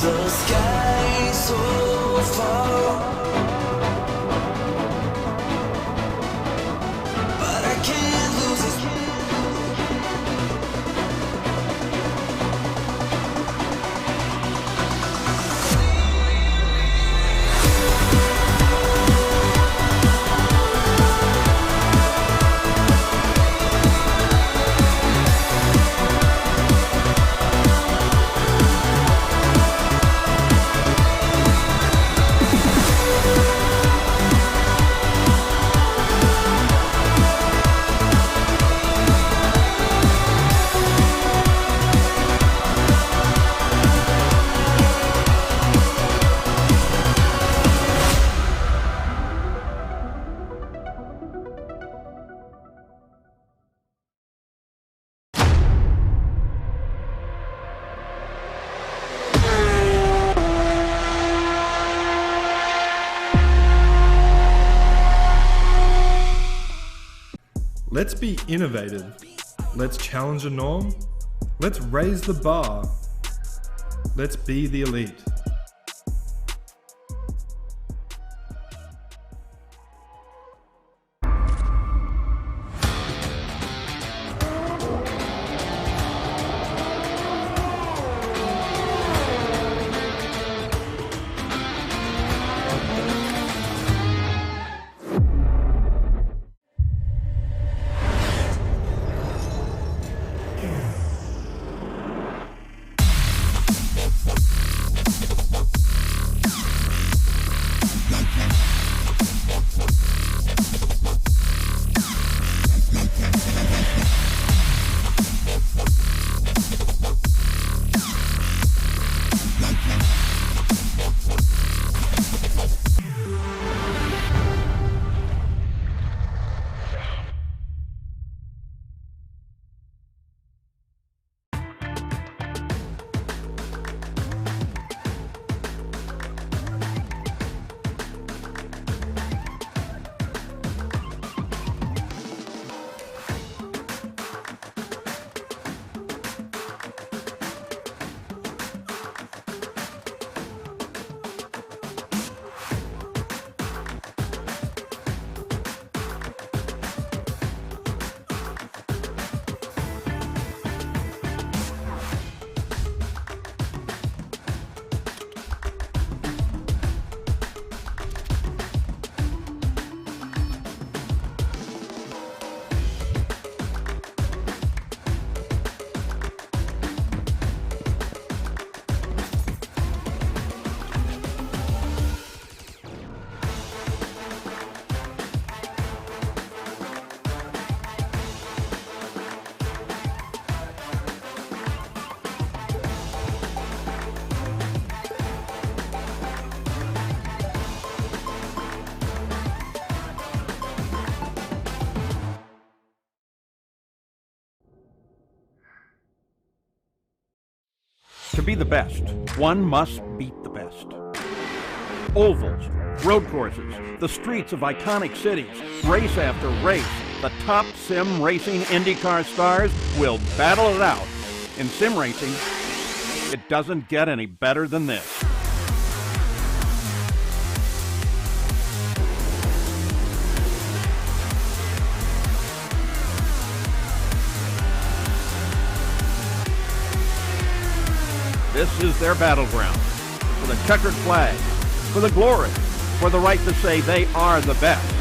The sky so far, but I can't lose it. Let's be innovative. Let's challenge a norm. Let's raise the bar. Let's be the elite. To be the best, one must beat the best. Ovals, road courses, the streets of iconic cities, race after race, the top sim racing IndyCar stars will battle it out. In sim racing, it doesn't get any better than this. This is their battleground, for the checkered flag, for the glory, for the right to say they are the best.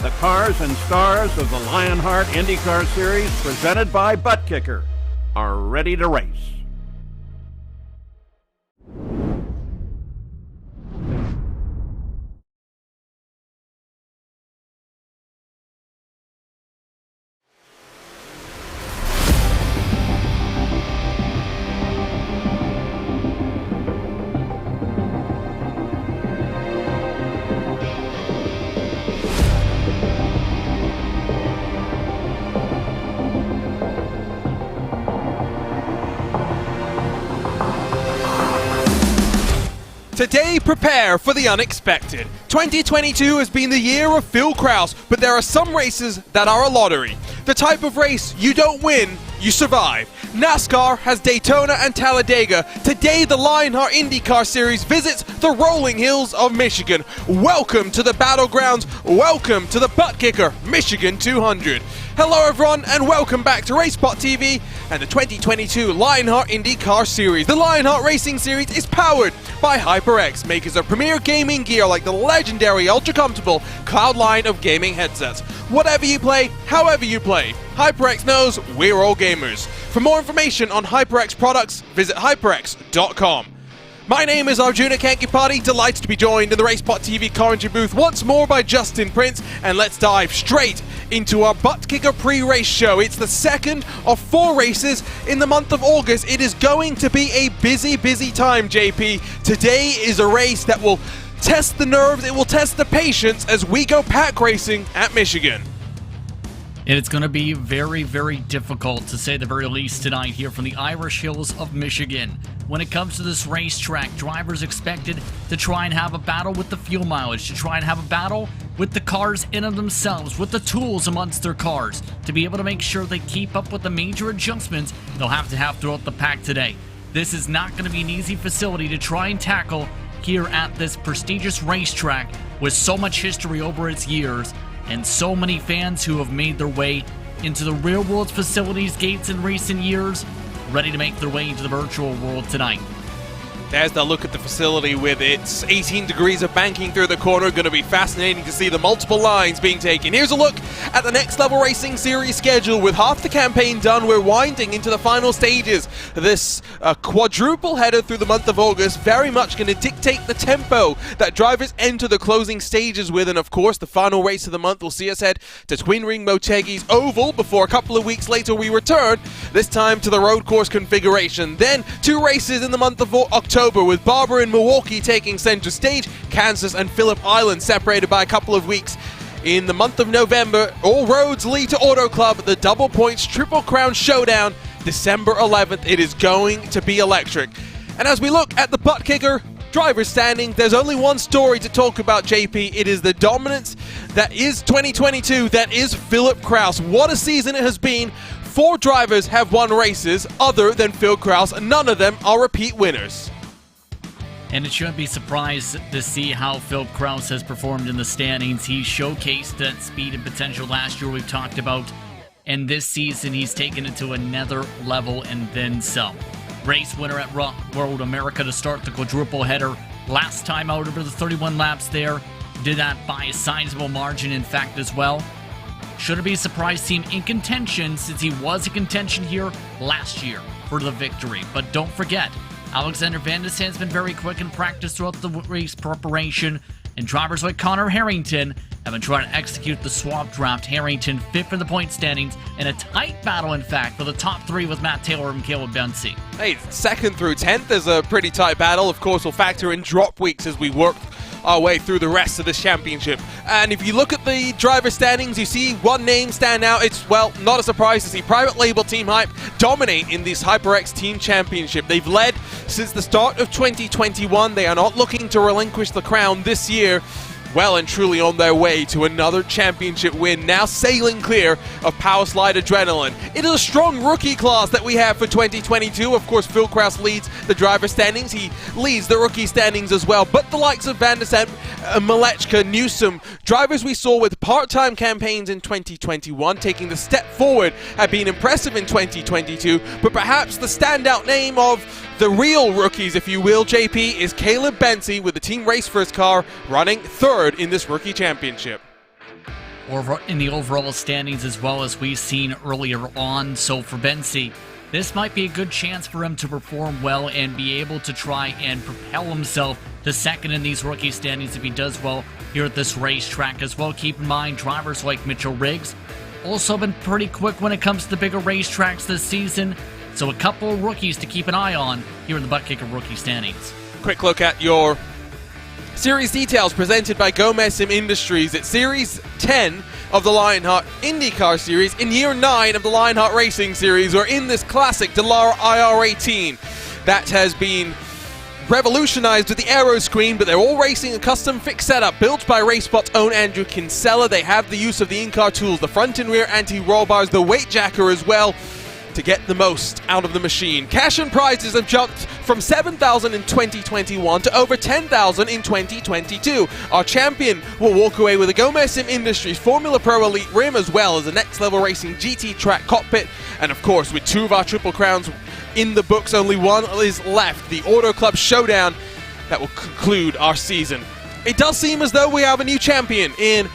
The cars and stars of the Lionheart IndyCar Series, presented by Butt Kicker, are ready to race. Today, prepare for the unexpected. 2022 has been the year of Phil Kraus, but there are some races that are a lottery. The type of race you don't win, you survive. NASCAR has Daytona and Talladega. Today, the Lionheart IndyCar Series visits the rolling hills of Michigan. Welcome to the battlegrounds. Welcome to the butt kicker, Michigan 200. Hello everyone and welcome back to RaceSpot TV and the 2022 Lionheart IndyCar Series. The Lionheart Racing Series is powered by HyperX, makers of premier gaming gear like the legendary ultra-comfortable Cloud line of gaming headsets. Whatever you play, however you play, HyperX knows we're all gamers. For more information on HyperX products, visit hyperx.com. My name is Arjuna Kankipati, delighted to be joined in the RaceSpot TV commentary booth once more by Justin Prince, and let's dive straight into our Butt Kicker pre-race show. It's the second of 4 races in the month of August. It is going to be a busy time, JP. Today is a race that will test the nerves, it will test the patience as we go pack racing at Michigan. And it's going to be very difficult, to say the very least, tonight here from the Irish Hills of Michigan. When it comes to this racetrack, drivers expected to try and have a battle with the fuel mileage, to try and have a battle with the cars in and themselves, with the tools amongst their cars, to be able to make sure they keep up with the major adjustments they'll have to have throughout the pack today. This is not going to be an easy facility to try and tackle here at this prestigious racetrack with so much history over its years and so many fans who have made their way into the real world facilities gates in recent years, ready to make their way into the virtual world tonight. There's the look at the facility with its 18 degrees of banking through the corner. Going to be fascinating to see the multiple lines being taken. Here's a look at the Next Level Racing Series schedule. With half the campaign done, we're winding into the final stages. This quadruple header through the month of August, very much going to dictate the tempo that drivers enter the closing stages with. And of course, the final race of the month will see us head to Twin Ring Motegi's Oval before a couple of weeks later we return, this time to the road course configuration. Then 2 races in the month of October, with Barber and Milwaukee taking center stage, Kansas and Phillip Island separated by a couple of weeks. In the month of November, all roads lead to Auto Club, the Double Points Triple Crown Showdown, December 11th. It is going to be electric. And as we look at the butt kicker driver's standing, there's only one story to talk about, JP. It is the dominance that is 2022, that is Philip Kraus. What a season it has been. 4 drivers have won races other than Phil Kraus, and none of them are repeat winners. And it shouldn't be surprised to see how Phil Kraus has performed in the standings. He showcased that speed and potential last year we've talked about, and this season he's taken it to another level and then some. Race winner at Road America to start the quadruple header. Last time out over the 31 laps there. Did that by a sizable margin, in fact, as well. Shouldn't be a surprise team in contention, since he was in contention here last year for the victory. But don't forget, Alexander Van de Sand's been very quick in practice throughout the race preparation, and drivers like Connor Harrington have been trying to execute the swap draft. Harrington 5th in the point standings in a tight battle, in fact, for the top 3 with Matt Taylor and Caleb Bensi. Hey, 2nd through 10th is a pretty tight battle. Of course, we'll factor in drop weeks as we work our way through the rest of this championship. And if you look at the driver standings, you see one name stand out. It's, well, not a surprise to see Private Label Team Hype dominate in this HyperX Team Championship. They've led since the start of 2021. They are not looking to relinquish the crown this year. Well and truly on their way to another championship win, now sailing clear of Powerslide Adrenaline. It is a strong rookie class that we have for 2022. Of course, Phil Kraus leads the driver standings. He leads the rookie standings as well. But the likes of Van der Sand, Malechka, Newsom, drivers we saw with part-time campaigns in 2021 taking the step forward, have been impressive in 2022. But perhaps the standout name of the real rookies, if you will, JP, is Caleb Bensi with the Team Race First car running 3rd in this rookie championship. In the overall standings, as well as we've seen earlier on. So for Bensi, this might be a good chance for him to perform well and be able to try and propel himself to 2nd in these rookie standings if he does well here at this racetrack as well. Keep in mind, drivers like Mitchell Riggs also been pretty quick when it comes to the bigger racetracks this season. So a couple of rookies to keep an eye on here in the Butt Kicker rookie standings. Quick look at your series details presented by Gomez Sim Industries. It's Series 10 of the Lionheart IndyCar Series. In Year 9 of the Lionheart Racing Series, we're in this classic Dallara IR18 that has been revolutionized with the aero screen, but they're all racing a custom fixed setup built by RaceBot's own Andrew Kinsella. They have the use of the in-car tools, the front and rear anti-roll bars, the weight jacker as well, to get the most out of the machine. Cash and prizes have jumped from 7,000 in 2021 to over 10,000 in 2022. Our champion will walk away with a Gomez Sim Industries Formula Pro Elite rim, as well as a Next Level Racing GT track cockpit. And of course, with 2 of our Triple Crowns in the books, only one is left, the Auto Club Showdown that will conclude our season. It does seem as though we have a new champion in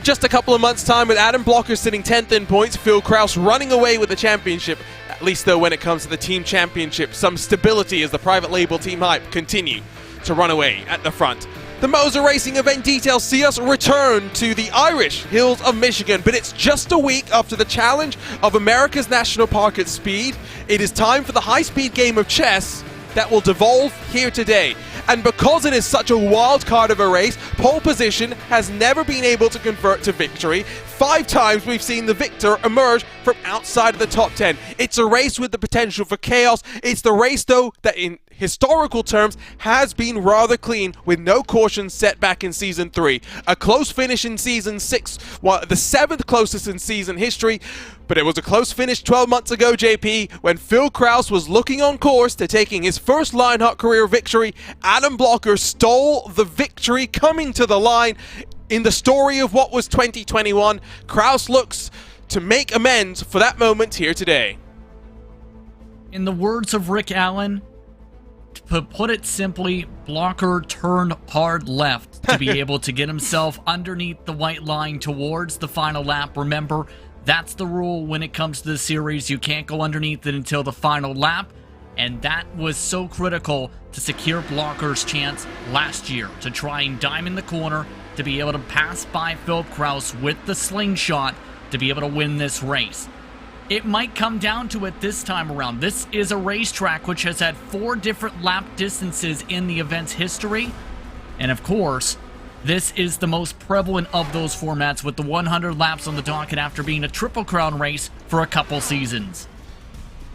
just a couple of months' time, with Adam Blocker sitting 10th in points, Phil Kraus running away with the championship. At least, though, when it comes to the team championship, some stability as the private label Team Hype continue to run away at the front. The Moser Racing event details see us return to the Irish Hills of Michigan, but it's just a week after the challenge of America's National Park at Speed. It is time for the high-speed game of chess that will devolve here today. And because it is such a wild card of a race, pole position has never been able to convert to victory. 5 times we've seen the victor emerge from outside of the top 10. It's a race with the potential for chaos. It's the race, though, that in historical terms has been rather clean, with no cautions set back in Season 3. A close finish in Season 6, the 7th closest in season history, but it was a close finish 12 months ago, JP, when Phil Kraus was looking on course to taking his first Lionheart career victory. Adam Blocker stole the victory coming to the line. In the story of what was 2021, Kraus looks to make amends for that moment here today. In the words of Rick Allen, to put it simply, Blocker turned hard left to be able to get himself underneath the white line towards the final lap. Remember, that's the rule when it comes to the series. You can't go underneath it until the final lap. And that was so critical to secure Blocker's chance last year to try and diamond the corner, to be able to pass by Phil Kraus with the slingshot to be able to win this race. It might come down to it this time around. This is a racetrack which has had 4 different lap distances in the event's history. And of course, this is the most prevalent of those formats, with the 100 laps on the docket after being a Triple Crown race for a couple seasons.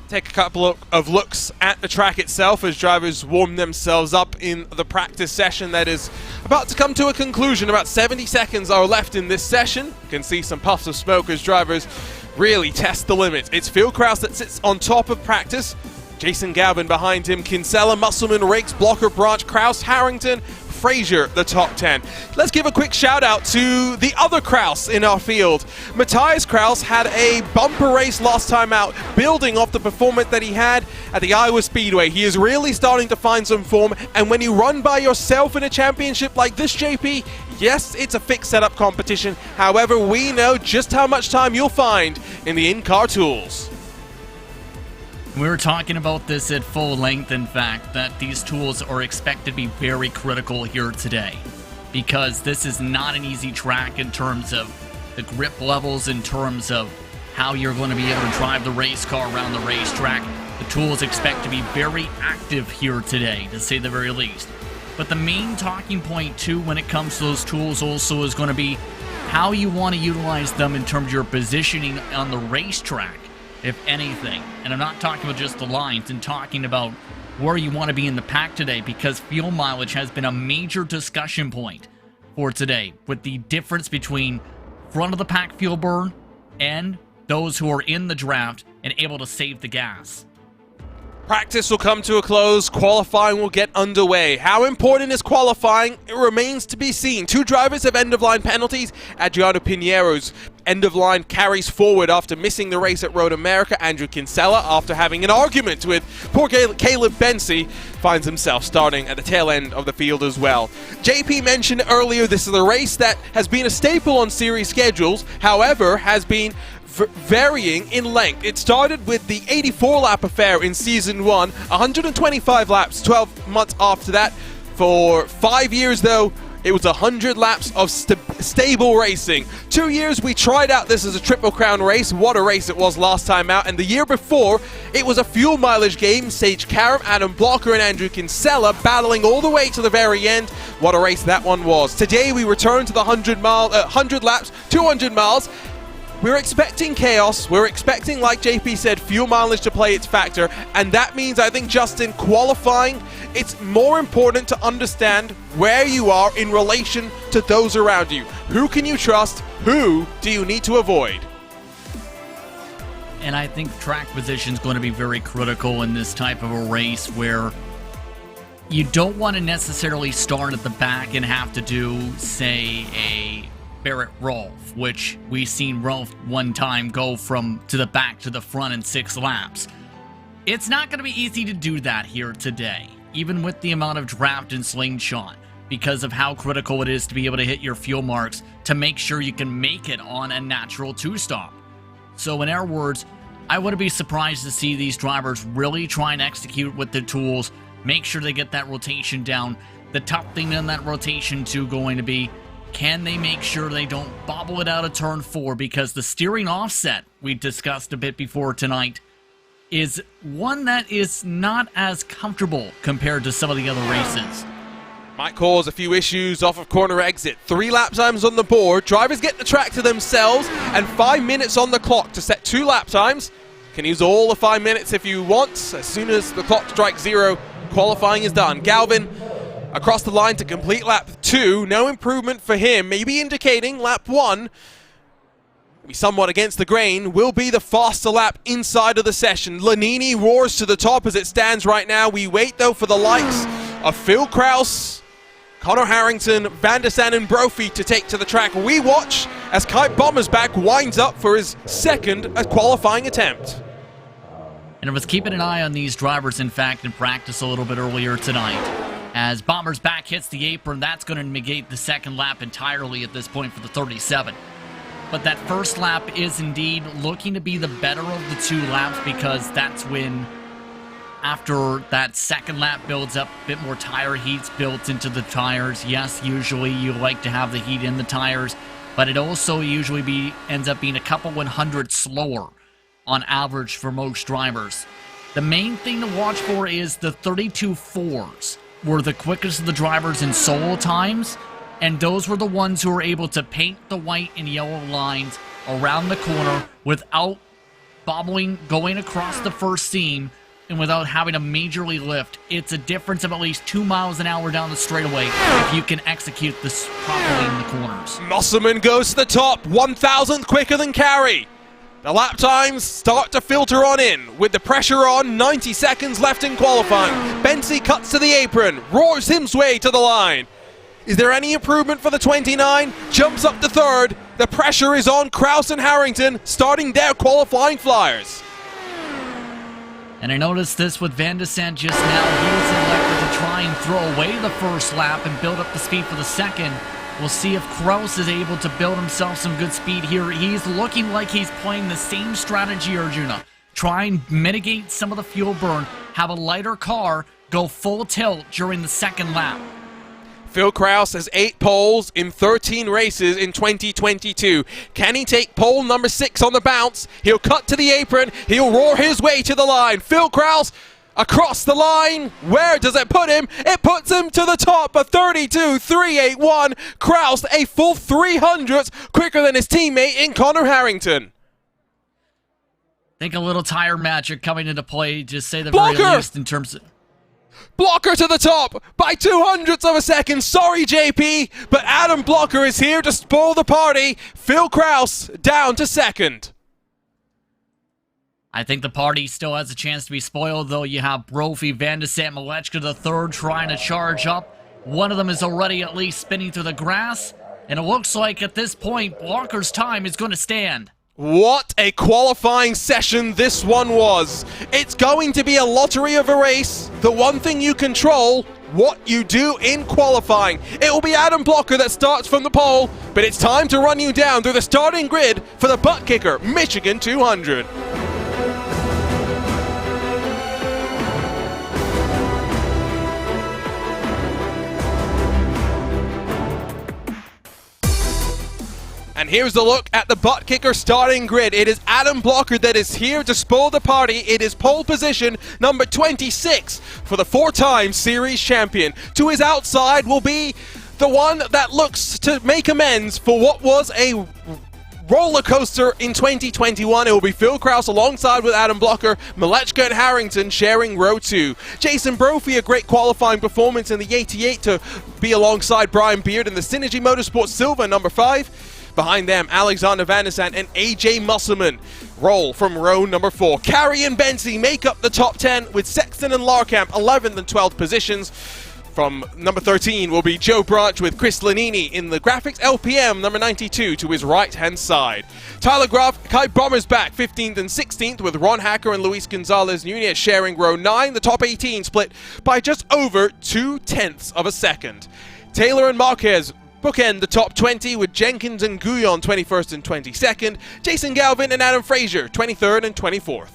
Take a couple of looks at the track itself as drivers warm themselves up in the practice session that is about to come to a conclusion. About 70 seconds are left in this session. You can see some puffs of smoke as drivers really test the limits. It's Phil Kraus that sits on top of practice. Jason Galvin behind him, Kinsella, Musselman, Rakes, Blocker, Branch, Kraus, Harrington, Frazier, the top 10. Let's give a quick shout out to the other Kraus in our field. Matthias Kraus had a bumper race last time out, building off the performance that he had at the Iowa Speedway. He is really starting to find some form, and when you run by yourself in a championship like this, JP, yes, it's a fixed setup competition. However, we know just how much time you'll find in the in-car tools. We were talking about this at full length, in fact, that these tools are expected to be very critical here today, because this is not an easy track in terms of the grip levels, in terms of how you're going to be able to drive the race car around the racetrack. The tools expect to be very active here today, to say the very least. But the main talking point, too, when it comes to those tools also is going to be how you want to utilize them in terms of your positioning on the racetrack, if anything. And I'm not talking about just the lines, I'm talking about where you want to be in the pack today, because fuel mileage has been a major discussion point for today, with the difference between front of the pack fuel burn and those who are in the draft and able to save the gas. Practice will come to a close. Qualifying will get underway. How important is qualifying? It remains to be seen. 2 drivers have end-of-line penalties. Adriano Pinero's end-of-line carries forward after missing the race at Road America. Andrew Kinsella, after having an argument with poor Caleb Bensi, finds himself starting at the tail end of the field as well. JP mentioned earlier, this is a race that has been a staple on series schedules, however, has been varying in length. It started with the 84-lap affair in Season 1, 125 laps 12 months after that. For 5 years, though, it was 100 laps of stable racing. 2 years we tried out this as a Triple Crown race. What a race it was last time out. And the year before, it was a fuel mileage game. Sage Karam, Adam Blocker, and Andrew Kinsella battling all the way to the very end. What a race that one was. Today we return to the 100 laps, 200 miles. we're expecting chaos, we're expecting, like JP said, fuel mileage to play its factor, and that means, I think, Justin, qualifying, it's more important to understand where you are in relation to those around you. Who can you trust? Who do you need to avoid? And I think track position is going to be very critical in this type of a race where you don't want to necessarily start at the back and have to do, say, a Barrett Rolf, which we've seen Rolf one time go from to the back to the front in 6 laps. It's not going to be easy to do that here today, even with the amount of draft and slingshot, because of how critical it is to be able to hit your fuel marks to make sure you can make it on a natural 2-stop. So in our words, I wouldn't be surprised to see these drivers really try and execute with the tools, make sure they get that rotation down. The tough thing in that rotation too going to be, can they make sure they don't bobble it out of turn 4, because the steering offset we discussed a bit before tonight is one that is not as comfortable compared to some of the other races. Might cause a few issues off of corner exit. 3 lap times on the board. Drivers get the track to themselves and 5 minutes on the clock to set 2 lap times. Can use all the 5 minutes if you want. As soon as the clock strikes 0, qualifying is done. Galvin across the line to complete lap 2. No improvement for him. Maybe indicating lap 1, be somewhat against the grain, will be the faster lap inside of the session. Lanini roars to the top as it stands right now. We wait though for the likes of Phil Kraus, Connor Harrington, Van der Sande and Brophy to take to the track. We watch as Kite Bommersbach winds up for his second qualifying attempt. And I was keeping an eye on these drivers, in fact, in practice a little bit earlier tonight. As Bommersbach hits the apron, that's going to negate the second lap entirely at this point for the 37. But that first lap is indeed looking to be the better of the 2 laps, because that's when, after that second lap builds up, a bit more tire heat's built into the tires. Yes, usually you like to have the heat in the tires, but it also usually ends up being a couple 100 slower on average for most drivers. The main thing to watch for is the 32.4s were the quickest of the drivers in solo times, and those were the ones who were able to paint the white and yellow lines around the corner without bobbling, going across the first seam, and without having to majorly lift. It's a difference of at least 2 miles an hour down the straightaway if you can execute this properly in the corners. Mosselman goes to the top, 1,000th quicker than Carey. The lap times start to filter on in. With the pressure on, 90 seconds left in qualifying. Bensi cuts to the apron, roars his way to the line. Is there any improvement for the 29? Jumps up to 3rd. The pressure is on Kraus and Harrington, starting their qualifying flyers. And I noticed this with Van der Sande just now. He was elected to try and throw away the first lap and build up the speed for the second. We'll see if Kraus is able to build himself some good speed here. He's looking like he's playing the same strategy, Arjuna. Try and mitigate some of the fuel burn, have a lighter car, go full tilt during the second lap. Phil Kraus has 8 poles in 13 races in 2022. Can he take pole number 6 on the bounce? He'll cut to the apron. He'll roar his way to the line. Phil Kraus across the line. Where does it put him? It puts him to the top of 32.381. Kraus a full 300th quicker than his teammate in Connor Harrington. Think a little tire magic coming into play, just say the very least in terms of... Blocker to the top by 200ths of a second. Sorry, JP, but Adam Blocker is here to spoil the party. Phil Kraus down to second. I think the party still has a chance to be spoiled, though. You have Brophy, Van der Sande, Malechka the 3rd trying to charge up. One of them is already at least spinning through the grass, and it looks like at this point, Blocker's time is going to stand. What a qualifying session this one was. It's going to be a lottery of a race. The one thing you control, what you do in qualifying. It will be Adam Blocker that starts from the pole, but it's time to run you down through the starting grid for the butt kicker, Michigan 200. And here's the look at the butt kicker starting grid. It is Adam Blocker that is here to spoil the party. It is pole position number 26 for the 4-time series champion. To his outside will be the one that looks to make amends for what was a roller coaster in 2021. It will be Phil Krause alongside with Adam Blocker, Malechka and Harrington sharing row 2. Jason Brophy, a great qualifying performance in the 88 to be alongside Brian Beard in the Synergy Motorsports Silver number 5. Behind them, Alexander Van der Sant and AJ Musselman roll from row number 4. Carey and Benzie make up the top 10 with Sexton and Larkamp 11th and 12th positions. From number 13 will be Joe Branch with Chris Lanini in the Graphics LPM number 92 to his right-hand side. Tyler Graf, Kai Bommersbach 15th and 16th with Ron Hacker and Luis Gonzalez Nunez sharing row 9. The top 18 split by just over 0.2 of a second. Taylor and Marquez bookend the top 20 with Jenkins and Guyon 21st and 22nd. Jason Galvin and Adam Frazier 23rd and 24th.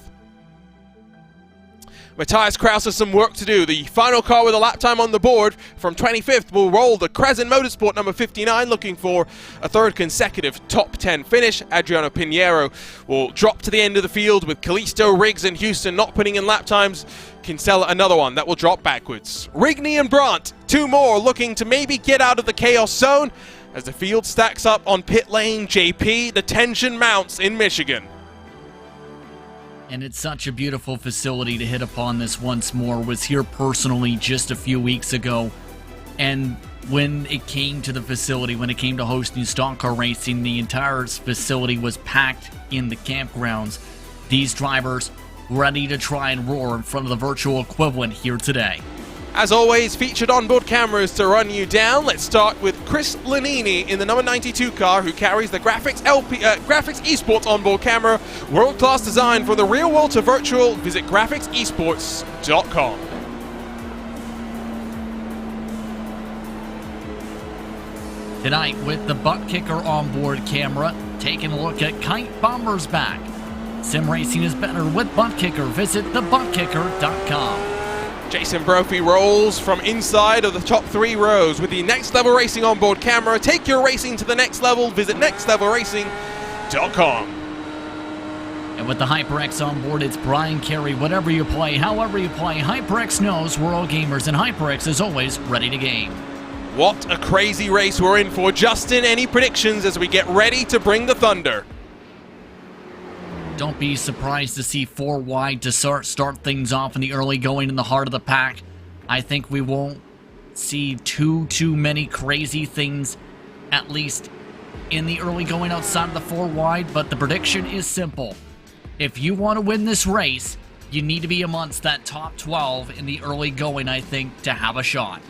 Matthias Krause has some work to do. The final car with a lap time on the board from 25th will roll the Crescent Motorsport number 59, looking for a third consecutive top 10 finish. Adriano Pinheiro will drop to the end of the field with Callisto, Riggs and Houston not putting in lap times. Kinsella another one that will drop backwards. Rigney and Brandt, 2 more looking to maybe get out of the chaos zone. As the field stacks up on pit lane JP, the tension mounts in Michigan. And it's such a beautiful facility to hit upon this once more. Was here personally just a few weeks ago. And when it came to the facility, when it came to hosting stock car racing, the entire facility was packed in the campgrounds. These drivers ready to try and roar in front of the virtual equivalent here today. As always, featured onboard cameras to run you down. Let's start with Chris Lanini in the number 92 car, who carries the Graphics Esports onboard camera. World-class design from the real world to virtual. Visit graphicsesports.com. Tonight, with the butt kicker onboard camera, taking a look at Kite Bommersbach. Sim racing is better with butt kicker. Visit thebuttkicker.com. Jason Brophy rolls from inside of the top 3 rows with the Next Level Racing onboard camera. Take your racing to the next level. Visit nextlevelracing.com. And with the HyperX on board, it's Brian Carey. Whatever you play, however you play, HyperX knows we're all gamers, and HyperX is always ready to game. What a crazy race we're in for. Justin, any predictions as we get ready to bring the thunder? Don't be surprised to see 4 wide to start things off in the early going in the heart of the pack. I think we won't see too many crazy things, at least in the early going outside of the 4 wide, but the prediction is simple. If you want to win this race, you need to be amongst that top 12 in the early going, I think, to have a shot.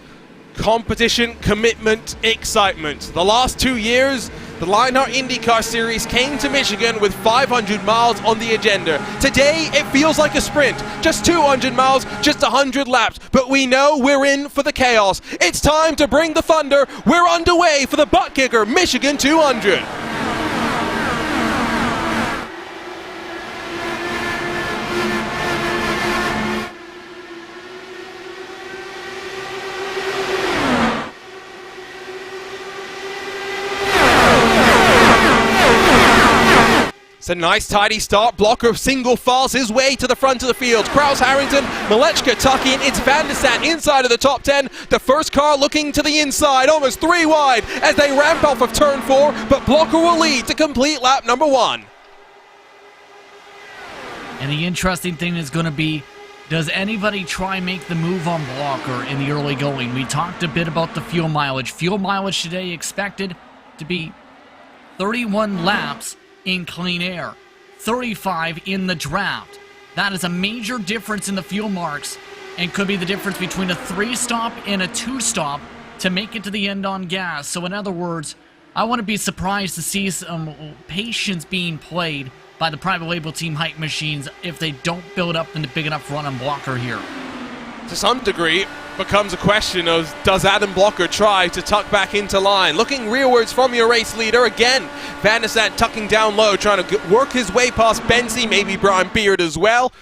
Competition, commitment, excitement. The last 2 years, the Lionheart IndyCar Series came to Michigan with 500 miles on the agenda. Today, it feels like a sprint. Just 200 miles, just 100 laps. But we know we're in for the chaos. It's time to bring the thunder. We're underway for the Butt Kicker Michigan 200. It's a nice tidy start. Blocker single files his way to the front of the field. Krause, Harrington, Malechka tuck in. It's Van der Sant inside of the top 10. The first car looking to the inside, almost 3 wide as they ramp off of turn 4, but Blocker will lead to complete lap number 1. And the interesting thing is going to be, does anybody try and make the move on Blocker in the early going? We talked a bit about the fuel mileage. Fuel mileage today expected to be 31 laps in clean air, 35 in the draft. That is a major difference in the fuel marks and could be the difference between a 3-stop and a 2-stop to make it to the end on gas. So in other words, I wouldn't be surprised to see some patience being played by the private label team Hype Machines if they don't build up in the big enough run on Blocker here. To some degree, becomes a question of, does Adam Blocker try to tuck back into line? Looking rearwards from your race leader again. Van der Sant tucking down low, trying to work his way past Benzie, maybe Brian Beard as well.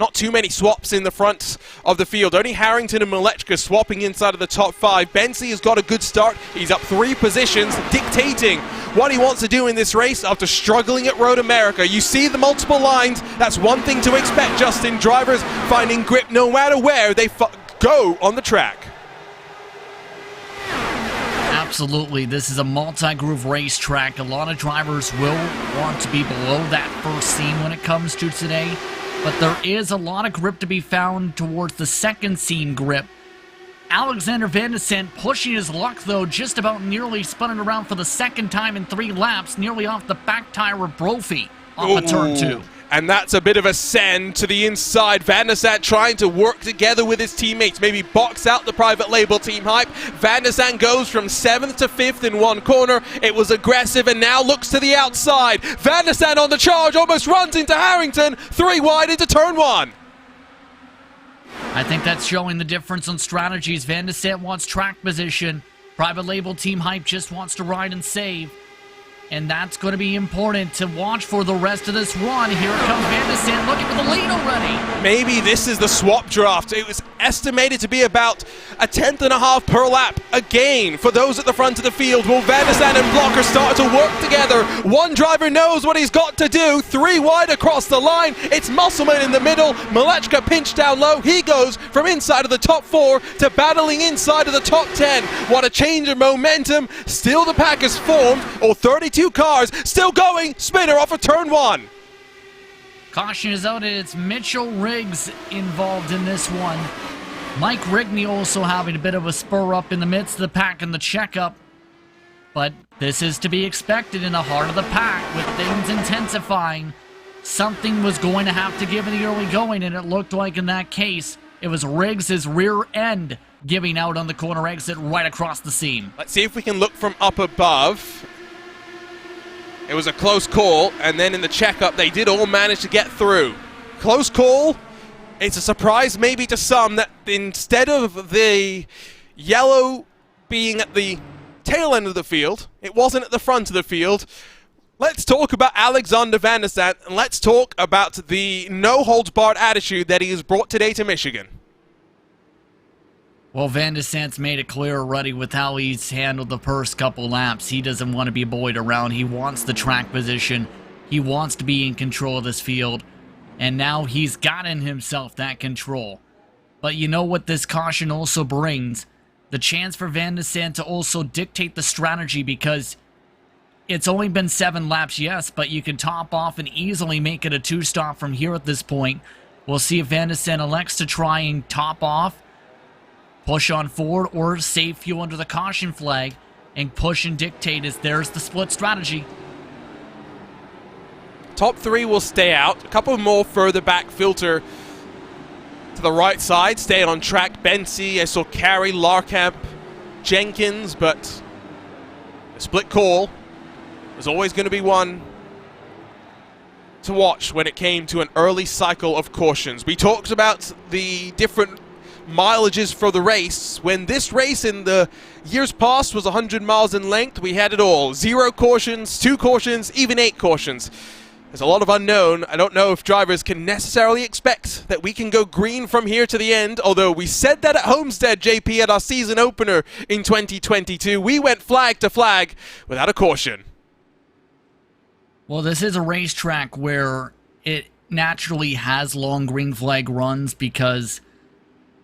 Not too many swaps in the front of the field. Only Harrington and Malechka swapping inside of the top 5. Benzie has got a good start. He's up 3 positions, dictating what he wants to do in this race after struggling at Road America. You see the multiple lines. That's one thing to expect, Justin. Drivers finding grip no matter where they go on the track. Absolutely. This is a multi-groove racetrack. A lot of drivers will want to be below that first seam when it comes to today, but there is a lot of grip to be found towards the second seam grip. Alexander Van de Sande pushing his luck, though, just about nearly spun it around for the second time in 3 laps, nearly off the back tire of Brophy off of turn 2. And that's a bit of a send to the inside. Van de Sande trying to work together with his teammates, maybe box out the private label Team Hype. Van de Sande goes from 7th to 5th in one corner. It was aggressive and now looks to the outside. Van de Sande on the charge, almost runs into Harrington. 3 wide into turn 1. I think that's showing the difference on strategies. Van de Sande wants track position. Private label Team Hype just wants to ride and save. And that's going to be important to watch for the rest of this run. Here comes Van de Sande looking for the lead already. Maybe this is the swap draft. It was estimated to be about a 10th.5 per lap a gain for those at the front of the field. Will Van de Sande and Blocker start to work together? One driver knows what he's got to do. 3 wide across the line. It's Musselman in the middle. Malechka pinched down low. He goes from inside of the top 4 to battling inside of the top 10. What a change of momentum. Still the pack is formed. Or 32 cars still going. Spinner off of turn 1. Caution is out, and it's Mitchell Riggs involved in this one. Mike Rigney also having a bit of a spur up in the midst of the pack in the checkup. But this is to be expected in the heart of the pack with things intensifying. Something was going to have to give in the early going, and it looked like in that case, it was Riggs' rear end giving out on the corner exit right across the seam. Let's see if we can look from up above. It was a close call, and then in the checkup, they did all manage to get through. Close call. It's a surprise maybe to some that instead of the yellow being at the tail end of the field, it wasn't at the front of the field. Let's talk about Alexander Van de Sande, and let's talk about the no-holds-barred attitude that he has brought today to Michigan. Well, Van de Sande's made it clear already with how he's handled the first couple laps. He doesn't want to be buoyed around. He wants the track position. He wants to be in control of this field. And now he's gotten himself that control. But you know what this caution also brings? The chance for Van de Sande to also dictate the strategy, because it's only been 7 laps, yes, but you can top off and easily make it a 2-stop from here at this point. We'll see if Van de Sande elects to try and top off, push on forward, or save fuel under the caution flag and push and dictate as there's the split strategy. Top 3 will stay out. A couple more further back filter to the right side. Stay on track. Bensi, I saw Carey, Larkamp, Jenkins, but a split call. There's always going to be one to watch when it came to an early cycle of cautions. We talked about the different mileages for the race. When this race in the years past was 100 miles in length, we had it all. 0 cautions, 2 cautions, even 8 cautions. There's a lot of unknown. I don't know if drivers can necessarily expect that we can go green from here to the end, although we said that at Homestead, JP, at our season opener in 2022. We went flag to flag without a caution. Well, this is a racetrack where it naturally has long green flag runs, because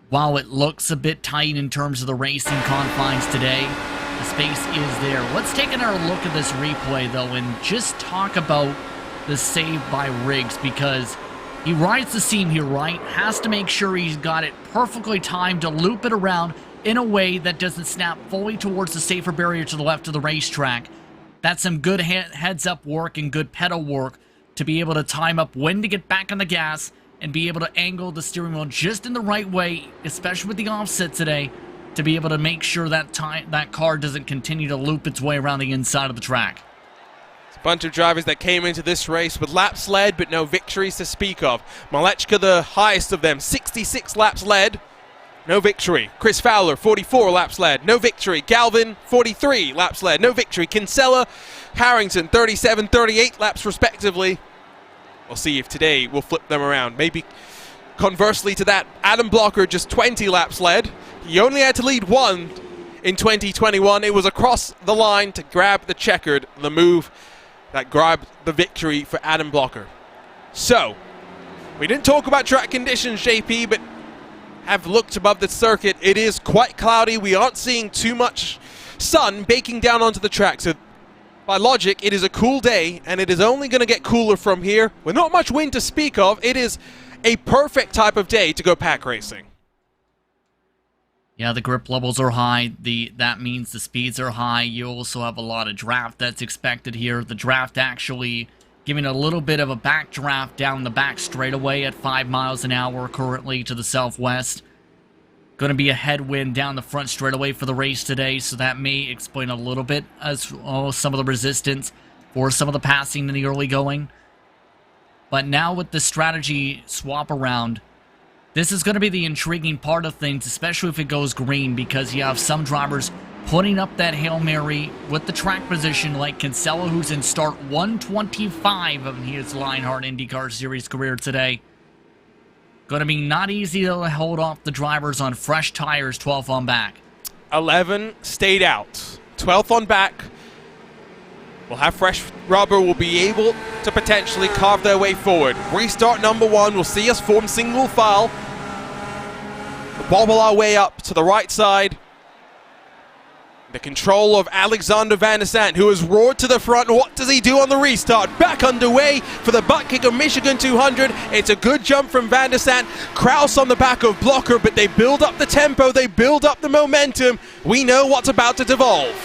while it looks a bit tight in terms of the racing confines today, the space is there. Let's take another look at this replay, though, and just talk about the save by Riggs, because he rides the seam here, right? Has to make sure he's got it perfectly timed to loop it around in a way that doesn't snap fully towards the safer barrier to the left of the racetrack. That's some good heads-up work and good pedal work to be able to time up when to get back on the gas and be able to angle the steering wheel just in the right way, especially with the offset today, to be able to make sure that that car doesn't continue to loop its way around the inside of the track. It's a bunch of drivers that came into this race with laps led, but no victories to speak of. Malechka, the highest of them, 66 laps led, no victory. Chris Fowler, 44 laps led, no victory. Galvin, 43 laps led, no victory. Kinsella, Harrington, 37, 38 laps respectively. We'll see if today we'll flip them around. Maybe conversely to that, Adam Blocker, just 20 laps led. He only had to lead 1 in 2021. It was across the line to grab the checkered, the move that grabbed the victory for Adam Blocker. So, we didn't talk about track conditions, JP, but have looked above the circuit. It is quite cloudy. We aren't seeing too much sun baking down onto the track. So by logic, it is a cool day, and it is only going to get cooler from here. With not much wind to speak of, it is a perfect type of day to go pack racing. Yeah, the grip levels are high. That means the speeds are high. You also have a lot of draft that's expected here. The draft actually giving a little bit of a back draft down the back straightaway at 5 miles an hour currently to the southwest. Going to be a headwind down the front straightaway for the race today, so that may explain a little bit as some of the resistance for some of the passing in the early going. But now with the strategy swap around, this is going to be the intriguing part of things, especially if it goes green, because you have some drivers putting up that Hail Mary with the track position, like Kinsella, who's in start 125 of his Lionheart IndyCar Series career today. Going to be not easy to hold off the drivers on fresh tires, 12th on back. 11 stayed out. 12th on back. We'll have fresh rubber. We'll be able to potentially carve their way forward. Restart number 1. We'll see us form single file. Wobble our way up to the right side. The control of Alexander Van der Sant, who has roared to the front. What does he do on the restart? Back underway for the butt kick of Michigan 200. It's a good jump from Van der Sant. Kraus on the back of Blocker, but they build up the tempo. They build up the momentum. We know what's about to devolve.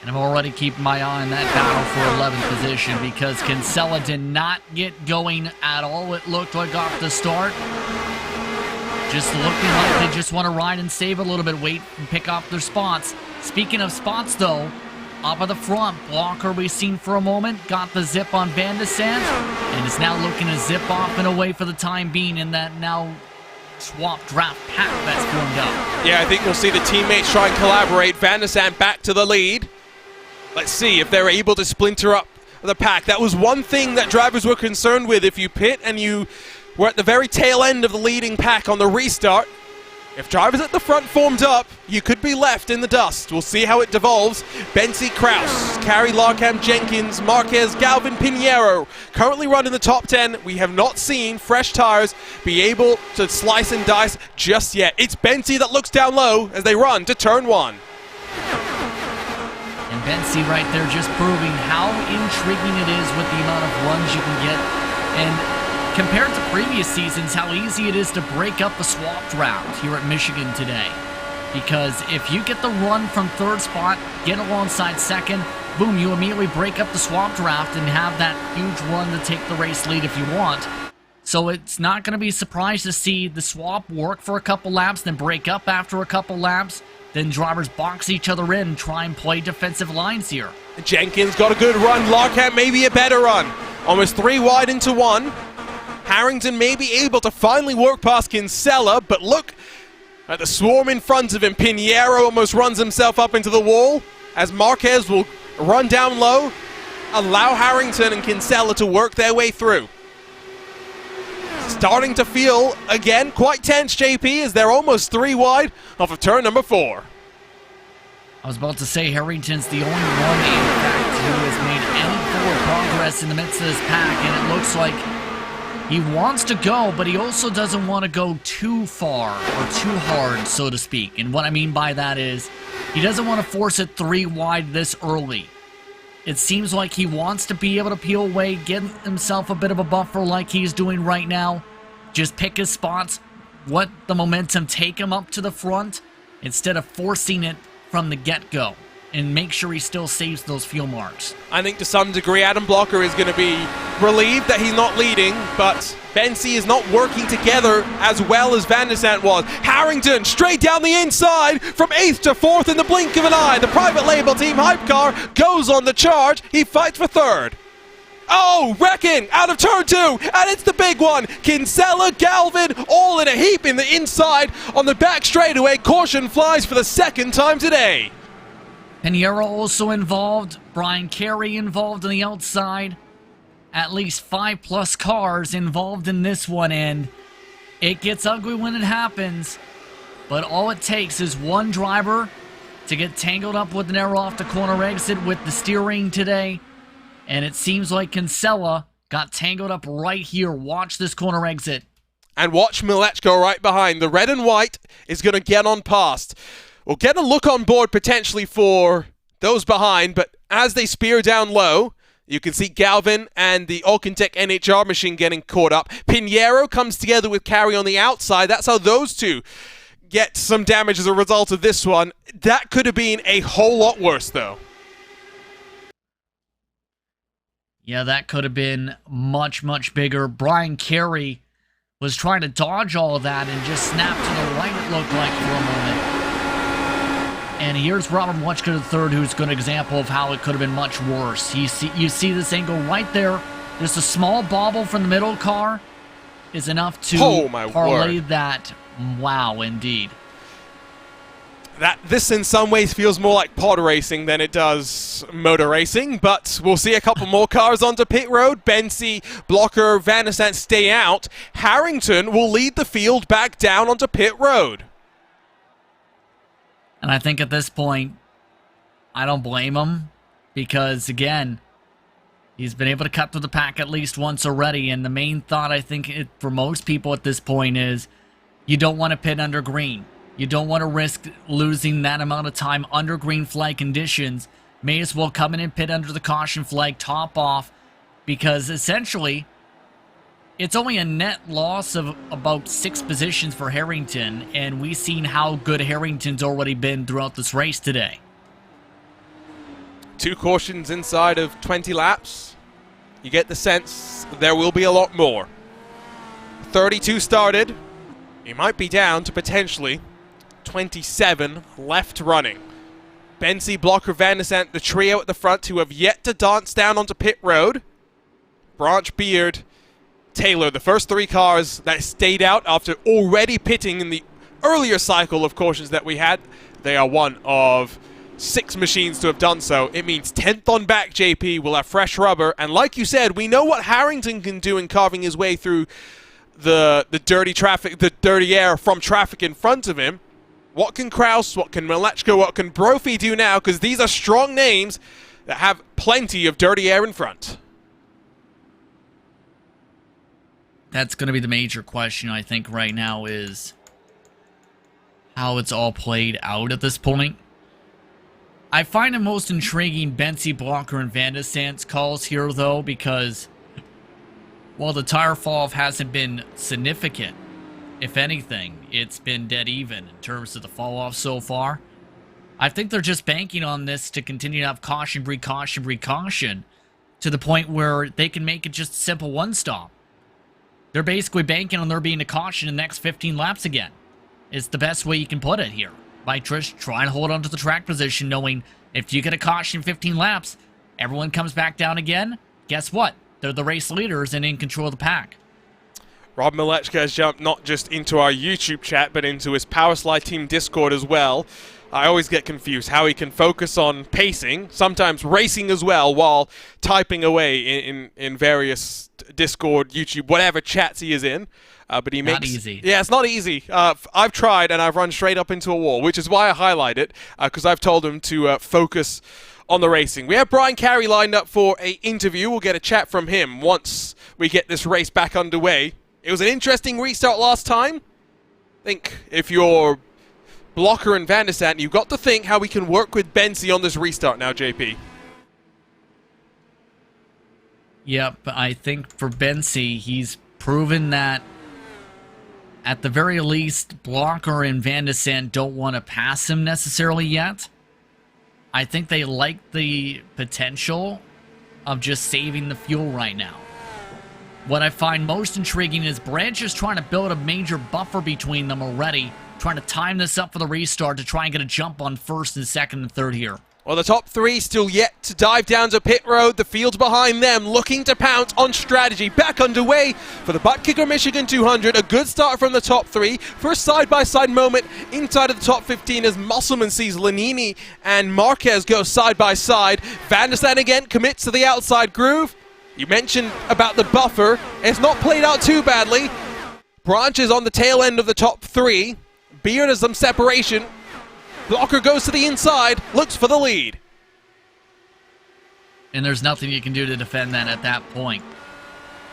And I'm already keeping my eye on that battle for 11th position, because Kinsella did not get going at all, it looked like, off the start. Just looking like they just want to ride and save a little bit, wait and pick up their spots. Speaking of spots, though, up at the front, Blocker we've seen for a moment, got the zip on Van der Sant, and is now looking to zip off and away for the time being in that now swap draft pack that's formed up. Yeah, I think we'll see the teammates try and collaborate. Van der Sant back to the lead. Let's see if they're able to splinter up the pack. That was one thing that drivers were concerned with. If you pit and you were at the very tail end of the leading pack on the restart, if drivers at the front formed up, you could be left in the dust. We'll see how it devolves. Bensi Kraus, Carey Larkham Jenkins, Marquez, Galvin Pinheiro currently running the top 10. We have not seen fresh tires be able to slice and dice just yet. It's Bensi that looks down low as they run to turn 1. And Bensi right there just proving how intriguing it is with the amount of runs you can get. And compared to previous seasons, how easy it is to break up the swap draft here at Michigan today. Because if you get the run from third spot, get alongside second, boom, you immediately break up the swap draft and have that huge run to take the race lead if you want. So it's not going to be surprised to see the swap work for a couple laps, then break up after a couple laps, then drivers box each other in and try and play defensive lines here. Jenkins got a good run. Larkham maybe a better run. Almost 3 wide into 1. Harrington may be able to finally work past Kinsella, but look at the swarm in front of him. Pinheiro almost runs himself up into the wall as Marquez will run down low, allow Harrington and Kinsella to work their way through. Starting to feel, again, quite tense, JP, as they're almost 3 wide off of turn number 4. I was about to say Harrington's the only one, in fact, who has made any forward progress in the midst of this pack, and it looks like he wants to go, but he also doesn't want to go too far or too hard, so to speak. And what I mean by that is he doesn't want to force it 3 wide this early. It seems like he wants to be able to peel away, get himself a bit of a buffer like he's doing right now. Just pick his spots, let the momentum take him up to the front instead of forcing it from the get-go, and make sure he still saves those fuel marks. I think to some degree Adam Blocker is going to be relieved that he's not leading, but Bensi is not working together as well as Van der Sant was. Harrington straight down the inside from 8th to 4th in the blink of an eye. The private label team hype car goes on the charge. He fights for 3rd. Oh, wrecking out of turn 2, and it's the big one. Kinsella, Galvin, all in a heap in the inside on the back straightaway. Caution flies for the 2nd time today. Pinheiro also involved, Brian Carey involved on the outside. At least 5+ cars involved in this one, and it gets ugly when it happens. But all it takes is one driver to get tangled up with an error off the corner exit with the steering today. And it seems like Kinsella got tangled up right here. Watch this corner exit. And watch Milechko right behind. The red and white is going to get on past. We'll get a look on board potentially for those behind, but as they spear down low, you can see Galvin and the Alcantech NHR machine getting caught up. Pinheiro comes together with Carry on the outside. That's how those two get some damage as a result of this one. That could have been a whole lot worse, though. Yeah, that could have been much, much bigger. Brian Carey was trying to dodge all of that and just snapped to the right, it looked like, for a moment. And here's Robert Muchka III, who's a good example of how it could have been much worse. You see this angle right there. Just a small bobble from the middle car is enough to parlay that. Wow, indeed. This in some ways feels more like pod racing than it does motor racing, but we'll see a couple more cars onto pit road. Bensi, Blocker, Van der Sant stay out. Harrington will lead the field back down onto pit road. And I think at this point, I don't blame him because, again, he's been able to cut through the pack at least once already. And the main thought, I think, for most people at this point is you don't want to pit under green. You don't want to risk losing that amount of time under green flag conditions. May as well come in and pit under the caution flag, top off, because essentially it's only a net loss of about 6 positions for Harrington, and we've seen how good Harrington's already been throughout this race today. 2 cautions inside of 20 laps. You get the sense there will be a lot more. 32 started. He might be down to potentially 27 left running. Bensi, Blocker, Van der Sant, the trio at the front who have yet to dance down onto pit road. Branch, Beard, Taylor, the first 3 cars that stayed out after already pitting in the earlier cycle of cautions that we had. They are one of 6 machines to have done so. It means 10th on back, JP will have fresh rubber. And like you said, we know what Harrington can do in carving his way through the dirty traffic, the dirty air from traffic in front of him. What can Kraus, what can Malechko, what can Brophy do now? Because these are strong names that have plenty of dirty air in front. That's going to be the major question, I think, right now is how it's all played out at this point. I find it most intriguing Bensi, Blocker, and Van der Sant's calls here, though, because while the tire fall-off hasn't been significant, if anything, it's been dead even in terms of the fall-off so far. I think they're just banking on this to continue to have caution, precaution, precaution, to the point where they can make it just a simple one-stop. They're basically banking on there being a caution in the next 15 laps again. It's the best way you can put it here. By Trish trying to hold on to the track position, knowing if you get a caution in 15 laps, everyone comes back down again. Guess what? They're the race leaders and in control of the pack. Rob Malechka has jumped not just into our YouTube chat, but into his Powerslide Team Discord as well. I always get confused how he can focus on pacing, sometimes racing as well, while typing away in various Discord, YouTube, whatever chats he is in. But he makes... Not easy. Yeah, it's not easy. I've tried, and I've run straight up into a wall, which is why I highlight it, because I've told him to focus on the racing. We have Brian Carey lined up for an interview. We'll get a chat from him once we get this race back underway. It was an interesting restart last time. I think if you're Blocker and Van der Sant, you've got to think how we can work with Bensi on this restart now, JP. Yep, I think for Bensi, he's proven that at the very least, Blocker and Van der Sant don't want to pass him necessarily yet. I think they like the potential of just saving the fuel right now. What I find most intriguing is Branch is trying to build a major buffer between them already, trying to time this up for the restart to try and get a jump on first and second and third here. Well, the top 3 still yet to dive down to pit road. The field's behind them, looking to pounce on strategy. Back underway for the Butt Kicker Michigan 200. A good start from the top 3. First side-by-side moment inside of the top 15 as Musselman sees Lanini and Marquez go side-by-side. Van der Sant again commits to the outside groove. You mentioned about the buffer. It's not played out too badly. Branch is on the tail end of the top 3. Beard has some separation. Blocker goes to the inside, looks for the lead. And there's nothing you can do to defend that at that point,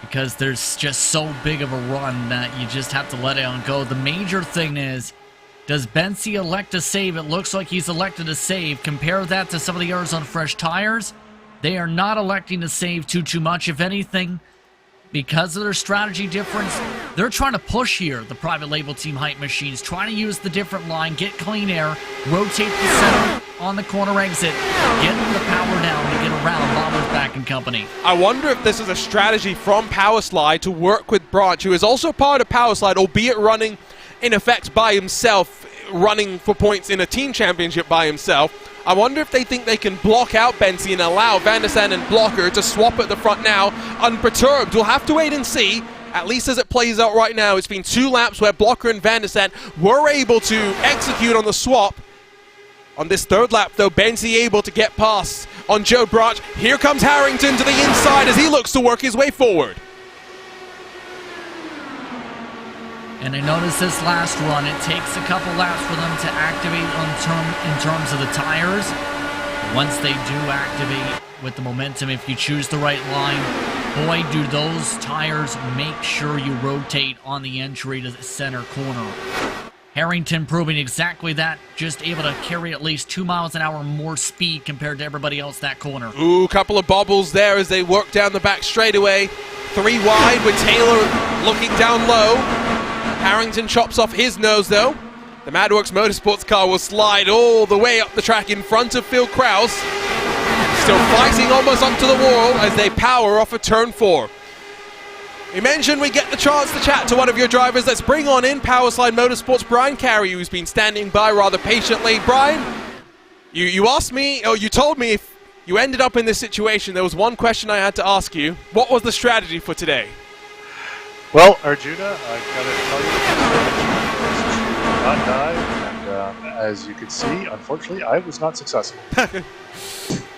because there's just so big of a run that you just have to let it on go. The major thing is Does Bensi elect to save? It looks like he's elected to save. Compare that to some of the others on fresh tires. They are not electing to save too much. If anything, because of their strategy difference, they're trying to push here, the private label team hype machines, trying to use the different line, get clean air, rotate the center on the corner exit, get the power down to get around Bombers back and company. I wonder if this is a strategy from Powerslide to work with Branch, who is also part of Powerslide, albeit running in effect by himself, running for points in a team championship by himself. I wonder if they think they can block out Bensi and allow Van der Sande and Blocker to swap at the front now unperturbed. We'll have to wait and see. At least as it plays out right now, it's been 2 laps where Blocker and Van der Sande were able to execute on the swap. On this 3rd lap, though, Bensi able to get past on Joe Branch. Here comes Harrington to the inside as he looks to work his way forward. And I noticed this last run, it takes a couple laps for them to activate in terms of the tires. Once they do activate with the momentum, if you choose the right line, boy, do those tires make sure you rotate on the entry to the center corner. Harrington proving exactly that, just able to carry at least 2 miles an hour more speed compared to everybody else that corner. Ooh, couple of bobbles there as they work down the back straightaway. 3 wide with Taylor looking down low. Harrington chops off his nose, though. The Madworks Motorsports car will slide all the way up the track in front of Phil Kraus. Still fighting almost up to the wall as they power off of turn 4. We mentioned we get the chance to chat to one of your drivers. Let's bring on in Powerslide Motorsports' Brian Carey, who's been standing by rather patiently. Brian, you asked me, or you told me if you ended up in this situation, there was one question I had to ask you. What was the strategy for today? Well, Arjuna, I gotta tell you, the not die, and as you can see, unfortunately, I was not successful.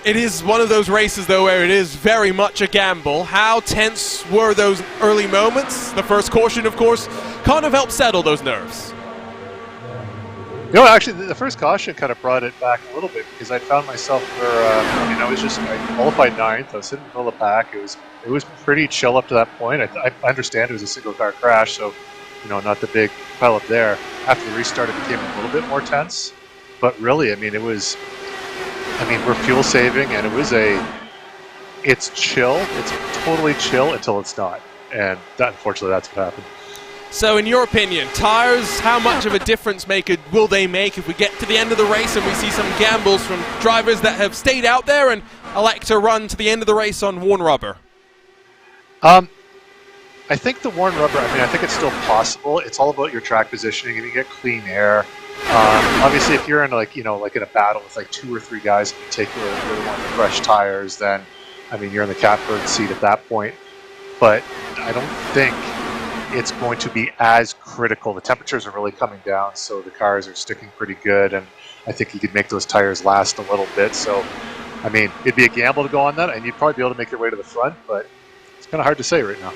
It is one of those races, though, where it is very much a gamble. How tense were those early moments? The first caution, of course, kind of helped settle those nerves. You know, actually, the first caution kind of brought it back a little bit because I found myself where, I qualified 9th. I was sitting in the middle of the pack. It was pretty chill up to that point. I understand it was a single car crash, so, not the big pile up there. After the restart, it became a little bit more tense. But really, we're fuel saving, and it's chill. It's totally chill until it's not. And unfortunately, that's what happened. So in your opinion, tires, how much of a difference maker will they make if we get to the end of the race and we see some gambles from drivers that have stayed out there and elect to run to the end of the race on worn rubber? I think the worn rubber, I think it's still possible. It's all about your track positioning. If you get clean air, obviously if you're in in a battle with 2 or 3 guys in particular, and you're the one with fresh tires, then you're in the catbird seat at that point. But I don't think it's going to be as critical. The temperatures are really coming down, so the cars are sticking pretty good, and I think you could make those tires last a little bit. So, it'd be a gamble to go on that, and you'd probably be able to make your way to the front, but it's kind of hard to say right now.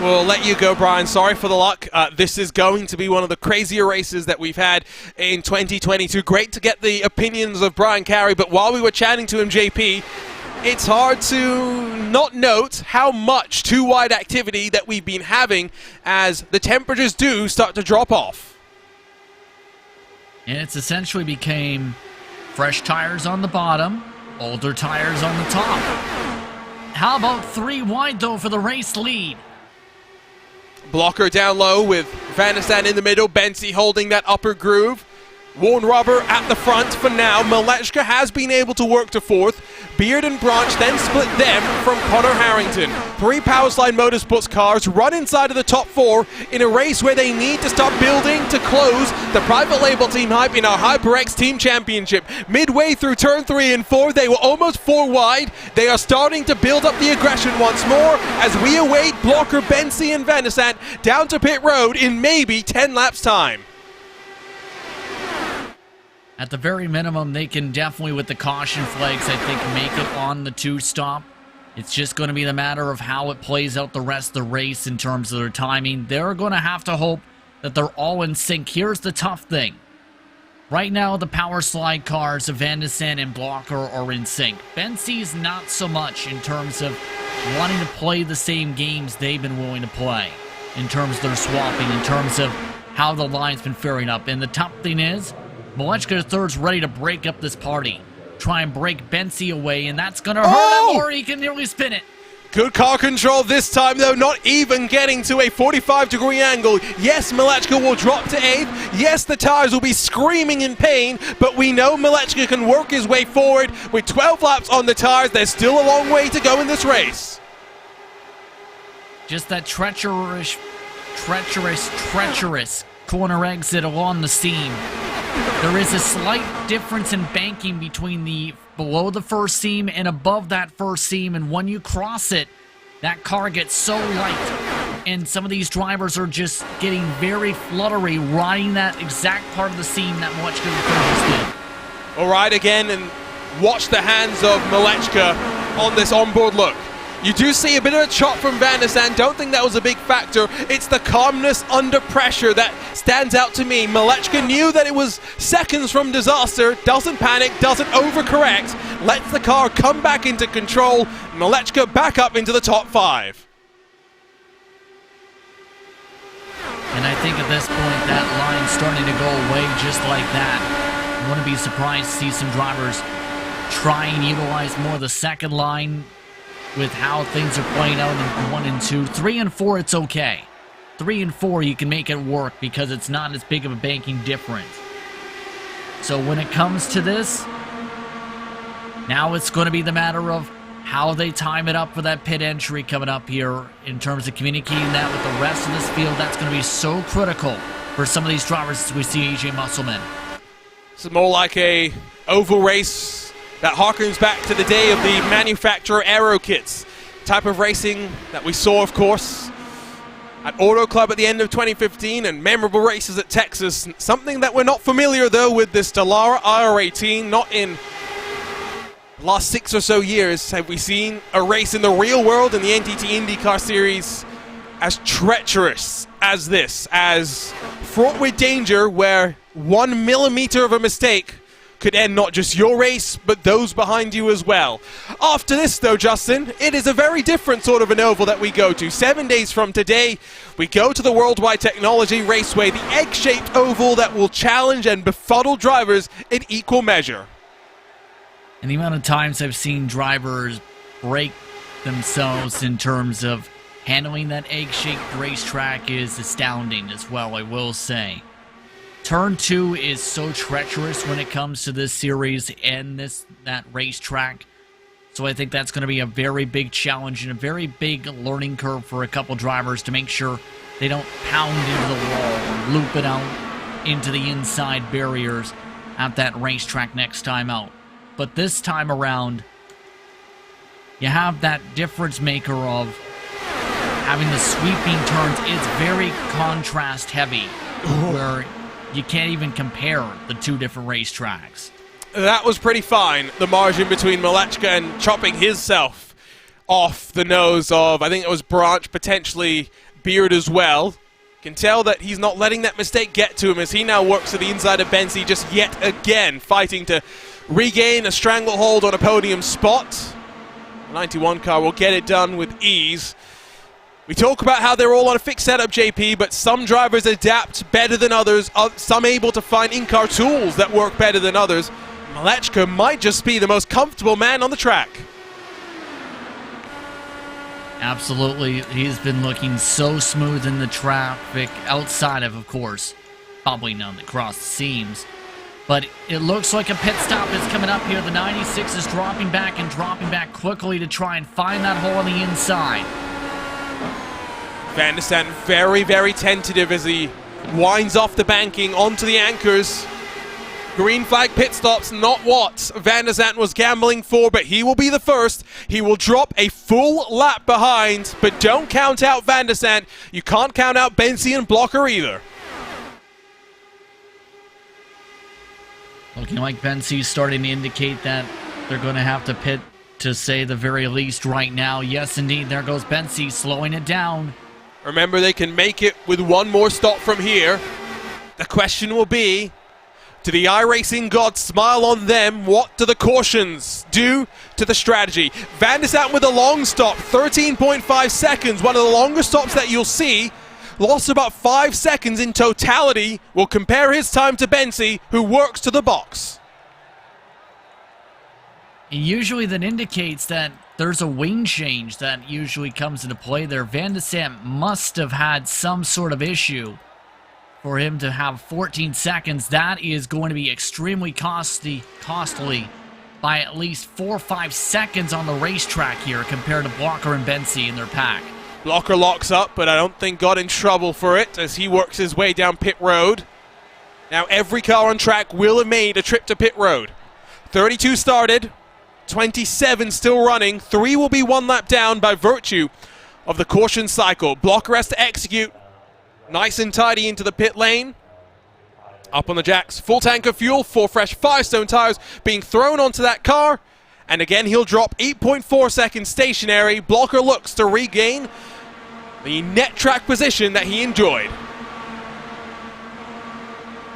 We'll let you go, Brian. Sorry for the luck. This is going to be one of the crazier races that we've had in 2022. Great to get the opinions of Brian Carey, but while we were chatting to him, JP, it's hard to not note how much too-wide activity that we've been having as the temperatures do start to drop off. And it's essentially became fresh tires on the bottom, older tires on the top. How about 3 wide, though, for the race lead? Blocker down low with Van der Sande in the middle, Bensi holding that upper groove. Worn rubber at the front for now. Malechka has been able to work to 4th. Beard and Branch then split them from Connor Harrington. 3 Powerslide Motorsports cars run inside of the top 4 in a race where they need to start building to close the private label team hype in our HyperX Team Championship. Midway through turn 3 and 4, they were almost 4 wide. They are starting to build up the aggression once more as we await Blocker, Bensi, and Van der Sande down to pit road in maybe 10 laps time. At the very minimum, they can definitely, with the caution flags, I think, make it on the 2-stop. It's just going to be the matter of how it plays out the rest of the race in terms of their timing. They're going to have to hope that they're all in sync. Here's the tough thing. Right now, the Powerslide cars of Van der Sande and Blocker are in sync. Bensi's not so much in terms of wanting to play the same games they've been willing to play. In terms of their swapping, in terms of how the line's been faring up. And the top thing is, Malechka third's ready to break up this party. Try and break Bensi away, and that's going to hurt him, or he can nearly spin it. Good car control this time, though, not even getting to a 45-degree angle. Yes, Malechka will drop to 8th. Yes, the tires will be screaming in pain, but we know Malechka can work his way forward. With 12 laps on the tires, there's still a long way to go in this race. Just that treacherous corner exit along the seam. There is a slight difference in banking between the below the first seam and above that first seam, and when you cross it, that car gets so light, and some of these drivers are just getting very fluttery riding that exact part of the seam that Malechka just did. All right, again, and watch the hands of Malechka on this onboard look. You do see a bit of a chop from Van der Zandt. Don't think that was a big factor. It's the calmness under pressure that stands out to me. Malechka knew that it was seconds from disaster, doesn't panic, doesn't overcorrect, lets the car come back into control. Malechka back up into the top 5. And I think at this point that line's starting to go away just like that. I wouldn't be surprised to see some drivers try and utilize more of the second line with how things are playing out in 1 and 2. 3 and 4, it's okay. 3 and 4, you can make it work because it's not as big of a banking difference. So when it comes to this, now it's going to be the matter of how they time it up for that pit entry coming up here in terms of communicating that with the rest of this field. That's going to be so critical for some of these drivers as we see AJ Musselman. This is more like a oval race that harkens back to the day of the manufacturer aero kits. Type of racing that we saw, of course, at Auto Club at the end of 2015 and memorable races at Texas. Something that we're not familiar, though, with this Dallara IR18. Not in the last 6 or so years have we seen a race in the real world in the NTT IndyCar Series as treacherous as this, as fraught with danger, where 1 millimeter of a mistake could end not just your race, but those behind you as well. After this, though, Justin, it is a very different sort of an oval that we go to. 7 days from today, we go to the Worldwide Technology Raceway, the egg-shaped oval that will challenge and befuddle drivers in equal measure. And the amount of times I've seen drivers break themselves in terms of handling that egg-shaped racetrack is astounding as well, I will say. Turn 2 is so treacherous when it comes to this series and that racetrack. So I think that's going to be a very big challenge and a very big learning curve for a couple drivers to make sure they don't pound into the wall or loop it out into the inside barriers at that racetrack next time out. But this time around, you have that difference maker of having the sweeping turns. It's very contrast heavy, where you can't even compare the two different racetracks. That was pretty fine, the margin between Malechka and chopping himself off the nose of, I think it was Branch, potentially Beard as well. Can tell that he's not letting that mistake get to him as he now works to the inside of Bensi, just yet again fighting to regain a stranglehold on a podium spot. The 91 car will get it done with ease. We talk about how they're all on a fixed setup, JP, but some drivers adapt better than others, some able to find in-car tools that work better than others. Malechka might just be the most comfortable man on the track. Absolutely. He's been looking so smooth in the traffic, outside of course, bubbling down across the seams. But it looks like a pit stop is coming up here. The 96 is dropping back quickly to try and find that hole on the inside. Van der Zandt very, very tentative as he winds off the banking onto the anchors. Green flag pit stops, not what Van der Zandt was gambling for, but he will be the first. He will drop a full lap behind, but don't count out Van der Zandt. You can't count out Bensi and Blocker either. Looking like Bensi's starting to indicate that they're going to have to pit, to say the very least right now. Yes, indeed, there goes Bensi slowing it down. Remember, they can make it with one more stop from here. The question will be, do the iRacing gods smile on them? What do the cautions do to the strategy? Van der Zandt with a long stop, 13.5 seconds, one of the longest stops that you'll see. lost about 5 seconds in totality. Will compare his time to Bensi, who works to the box. Usually that indicates that there's a wing change that usually comes into play there. Van de Sant must have had some sort of issue for him to have 14 seconds. That is going to be extremely costly by at least 4 or 5 seconds on the racetrack here compared to Blocker and Bensi in their pack. Blocker locks up, but I don't think got in trouble for it as he works his way down pit road. Now every car on track will have made a trip to pit road. 32 started, 27 still running. 3 will be 1 lap down by virtue of the caution cycle. Blocker has to execute nice and tidy into the pit lane. Up on the jacks, full tank of fuel, 4 fresh Firestone tires being thrown onto that car. And again, he'll drop 8.4 seconds stationary. Blocker looks to regain the net track position that he enjoyed.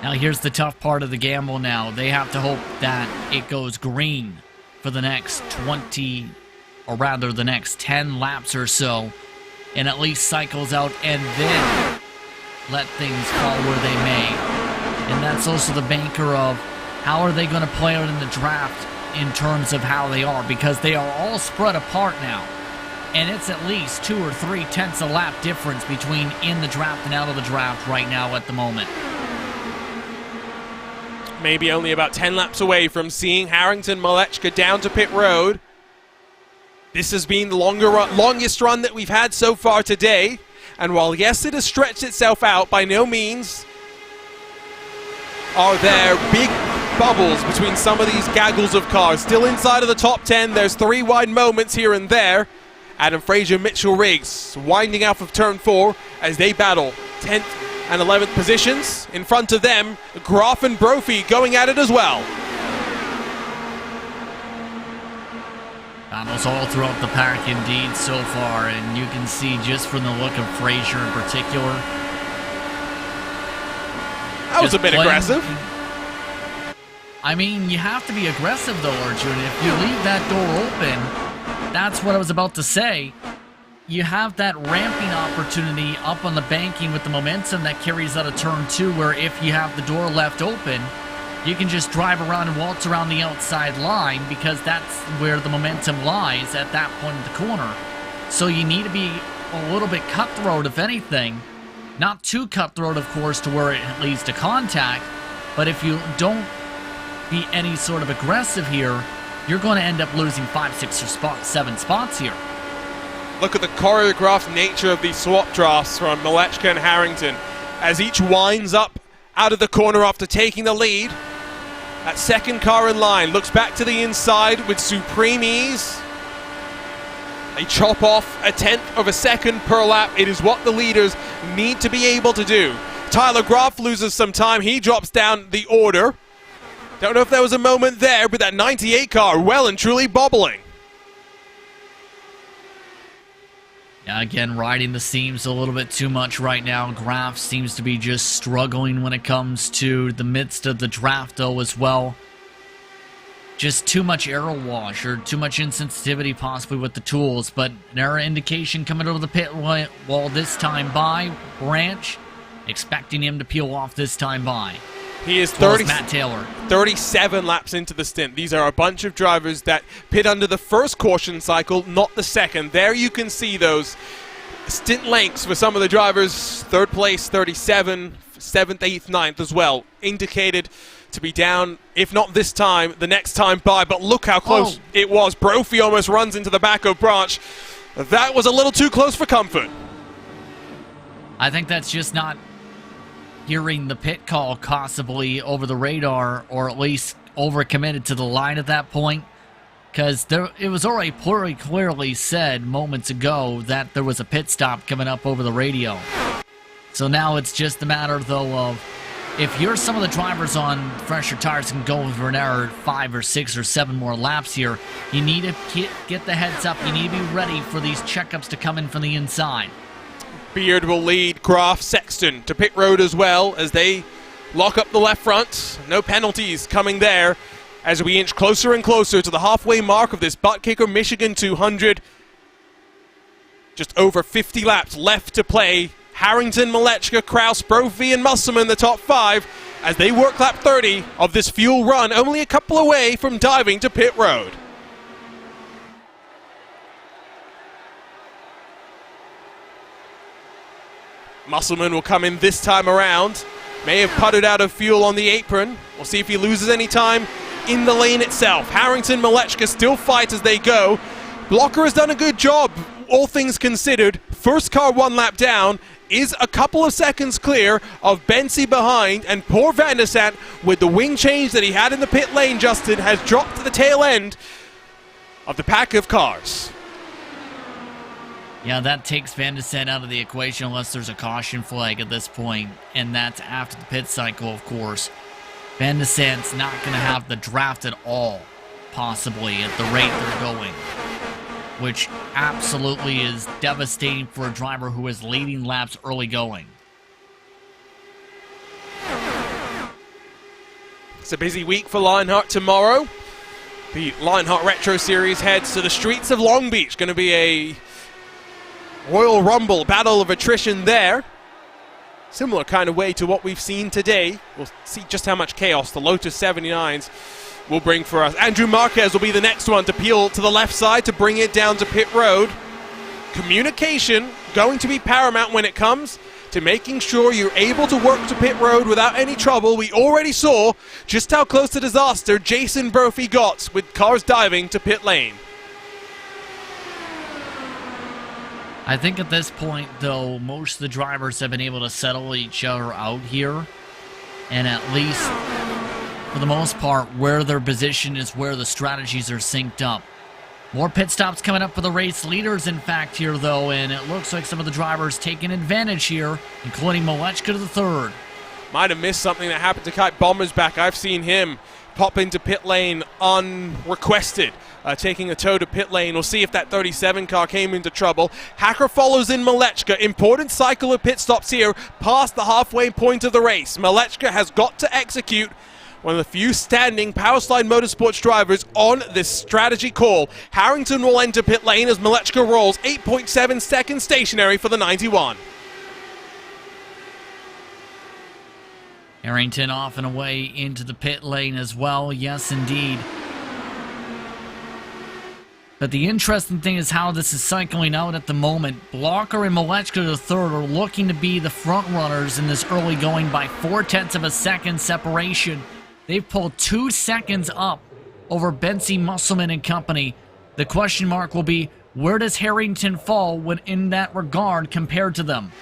Now here's the tough part of the gamble now. They have to hope that it goes green for the next 20, or rather the next 10 laps or so, and at least cycles out and then let things fall where they may. And that's also the banker of how are they going to play out in the draft in terms of how they are, because they are all spread apart now. And it's at least 2 or 3 tenths a lap difference between in the draft and out of the draft right now at the moment. Maybe only about 10 laps away from seeing Harrington Malechka down to pit road. This has been the longest run that we've had so far today. And while, yes, it has stretched itself out, by no means are there big bubbles between some of these gaggles of cars. Still inside of the top 10. There's 3 wide moments here and there. Adam Fraser, Mitchell Riggs winding out of turn 4 as they battle 10th and 11th positions. In front of them, Graf and Brophy going at it as well. Battles all throughout the pack indeed so far, and you can see just from the look of Fraser in particular. That was a bit aggressive. I mean, you have to be aggressive though, Arjun. If you leave that door open, that's what I was about to say. You have that ramping opportunity up on the banking with the momentum that carries out of turn 2, where if you have the door left open, you can just drive around and waltz around the outside line, because that's where the momentum lies at that point of the corner. So you need to be a little bit cutthroat, if anything. Not too cutthroat, of course, to where it leads to contact, but if you don't be any sort of aggressive here, you're going to end up losing 5, 6, or 7 spots here. Look at the choreographed nature of these swap drafts from Malechka and Harrington as each winds up out of the corner after taking the lead. That second car in line looks back to the inside with supreme ease. They chop off 1/10 of a second per lap. It is what the leaders need to be able to do. Tyler Graf loses some time. He drops down the order. Don't know if there was a moment there, but that 98 car well and truly bobbling. Yeah, again, riding the seams a little bit too much right now. Graf seems to be just struggling when it comes to the midst of the draft, though, as well. Just too much aero wash or too much insensitivity possibly with the tools, but an error indication coming over the pit wall this time by Branch, expecting him to peel off this time by. He is Matt Taylor. 37 laps into the stint. These are a bunch of drivers that pit under the first caution cycle, not the second. There you can see those stint lengths for some of the drivers. 3rd place, 37, 7th, 8th, 9th as well. Indicated to be down, if not this time, the next time by. But look how close it was. Brophy almost runs into the back of Branch. That was a little too close for comfort. I think that's just not hearing the pit call possibly over the radar, or at least overcommitted to the line at that point, because it was already pretty clearly said moments ago that there was a pit stop coming up over the radio. So now it's just a matter, though, of if you're some of the drivers on fresher tires can go for an error 5 or 6 or 7 more laps here, you need to get the heads up. You need to be ready for these checkups to come in from the inside. Beard will lead Graf, Sexton to pit road as well as they lock up the left front. No penalties coming there as we inch closer and closer to the halfway mark of this Butt Kicker Michigan 200. Just over 50 laps left to play. Harrington, Malechka, Kraus, Brophy, and Musselman, the top 5, as they work lap 30 of this fuel run, only a couple away from diving to pit road. Musselman will come in this time around. May have putted out of fuel on the apron. We'll see if he loses any time in the lane itself. Harrington, Malechka still fight as they go. Blocker has done a good job, all things considered. First car 1 lap down, is a couple of seconds clear of Bensi behind, and poor Van der Sant, with the wing change that he had in the pit lane, Justin, has dropped to the tail end of the pack of cars. Yeah, that takes Van der Sant out of the equation unless there's a caution flag at this point, and that's after the pit cycle, of course. Van der Sant's not going to have the draft at all, possibly, at the rate they're going, which absolutely is devastating for a driver who is leading laps early going. It's a busy week for Lionheart tomorrow. The Lionheart Retro Series heads to the streets of Long Beach. Going to be a Royal Rumble, battle of attrition there. Similar kind of way to what we've seen today. We'll see just how much chaos the Lotus 79s will bring for us. Andrew Marquez will be the next one to peel to the left side to bring it down to pit road. Communication going to be paramount when it comes to making sure you're able to work to pit road without any trouble. We already saw just how close to disaster Jason Brophy got with cars diving to pit lane. I think at this point, though, most of the drivers have been able to settle each other out here. And at least, for the most part, where their position is where the strategies are synced up. More pit stops coming up for the race leaders, in fact, here, though. And it looks like some of the drivers taking advantage here, including Malechka to the third. Might have missed something that happened to Kite Bommersbach. I've seen him pop into pit lane unrequested. Taking a tow to pit lane. We'll see if that 37 car came into trouble. Hacker follows in Malechka. Important cycle of pit stops here past the halfway point of the race. Malechka has got to execute. One of the few standing Powerslide Motorsports drivers on this strategy call. Harrington will enter pit lane as Malechka rolls 8.7 seconds stationary for the 91. Harrington off and away into the pit lane as well. Yes, indeed. But the interesting thing is how this is cycling out at the moment. Blocker and Malechka the third are looking to be the front runners in this early going by 0.4 of a second separation. They've pulled 2 seconds up over Bensi, Musselman and company. The question mark will be, where does Harrington fall when in that regard compared to them?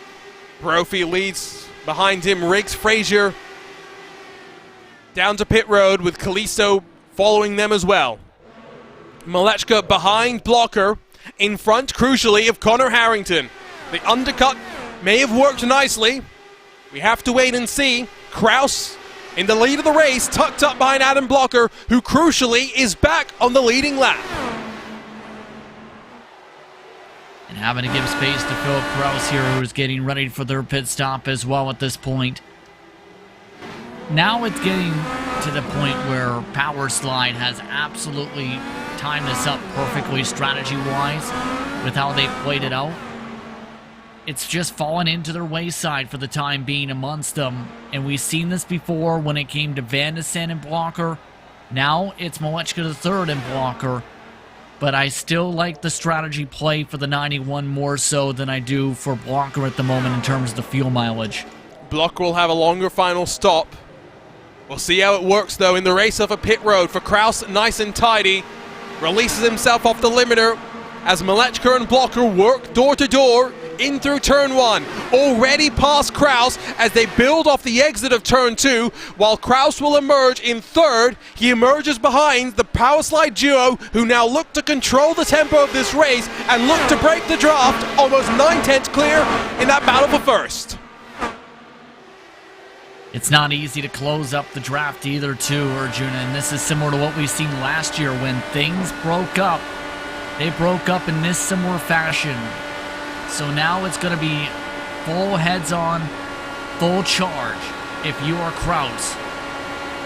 Brophy leads behind him. Riggs, Frazier down to pit road with Kalisto following them as well. Malechka behind Blocker, in front, crucially, of Connor Harrington. The undercut may have worked nicely. We have to wait and see. Kraus in the lead of the race, tucked up behind Adam Blocker, who crucially is back on the leading lap. And having to give space to Philip Kraus here, who's getting ready for their pit stop as well at this point. Now it's getting to the point where Powerslide has absolutely timed this up perfectly strategy-wise with how they played it out. It's just fallen into their wayside for the time being amongst them. And we've seen this before when it came to Van der Sant and Blocker. Now it's Malechka the third and Blocker. But I still like the strategy play for the 91 more so than I do for Blocker at the moment in terms of the fuel mileage. Blocker will have a longer final stop. We'll see how it works, though, in the race off a pit road. For Kraus, nice and tidy. Releases himself off the limiter as Malechka and Blocker work door-to-door in through turn 1. Already past Kraus as they build off the exit of turn 2, while Kraus will emerge in third. He emerges behind the Powerslide duo, who now look to control the tempo of this race and look to break the draft. Almost 9/10 clear in that battle for first. It's not easy to close up the draft either, too, Arjuna, and this is similar to what we've seen last year when things broke up. They broke up in this similar fashion. So now it's going to be full heads-on, full charge if you are Kraus.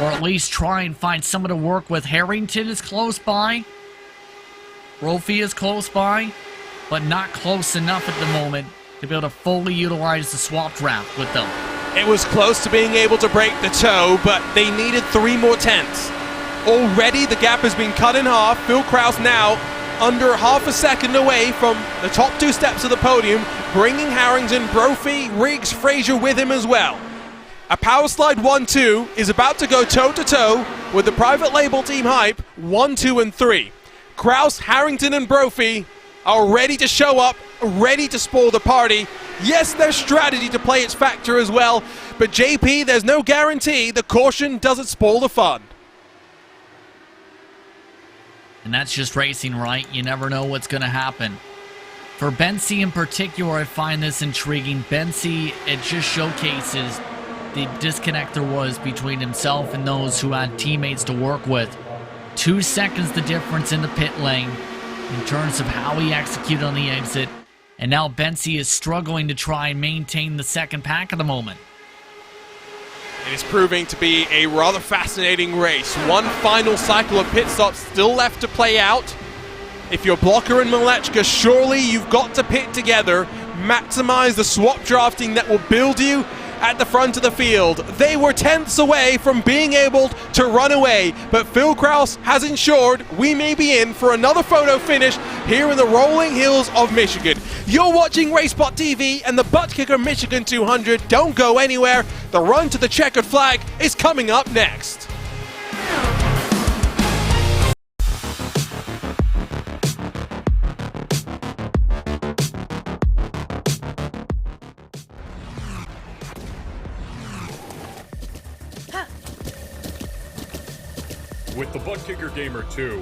Or at least try and find someone to work with. Harrington is close by. Brophy is close by, but not close enough at the moment to be able to fully utilize the swap draft with them. It was close to being able to break the toe, but they needed 3 more tenths. Already the gap has been cut in half. Phil Krause now under half a second away from the top 2 steps of the podium, bringing Harrington, Brophy, Riggs, Fraser with him as well. A power slide 1-2 is about to go toe-to-toe with the private label team Hype 1, 2, and 3. Krause, Harrington, and Brophy are ready to show up, ready to spoil the party. Yes, there's strategy to play its factor as well, but JP, there's no guarantee the caution doesn't spoil the fun. And that's just racing, right? You never know what's going to happen. For Bensi in particular, I find this intriguing. Bensi, it just showcases the disconnect there was between himself and those who had teammates to work with. 2 seconds the difference in the pit lane in terms of how he executed on the exit. And now Bensi is struggling to try and maintain the second pack at the moment. It is proving to be a rather fascinating race. One final cycle of pit stops still left to play out. If you're Blocker and Malechka, surely you've got to pit together, maximize the swap drafting that will build you at the front of the field. They were tenths away from being able to run away, but Phil Krause has ensured we may be in for another photo finish here in the rolling hills of Michigan. You're watching RaceBot TV and the Butt Kicker Michigan 200. Don't go anywhere. The run to the checkered flag is coming up next. With the Butt Kicker Gamer 2,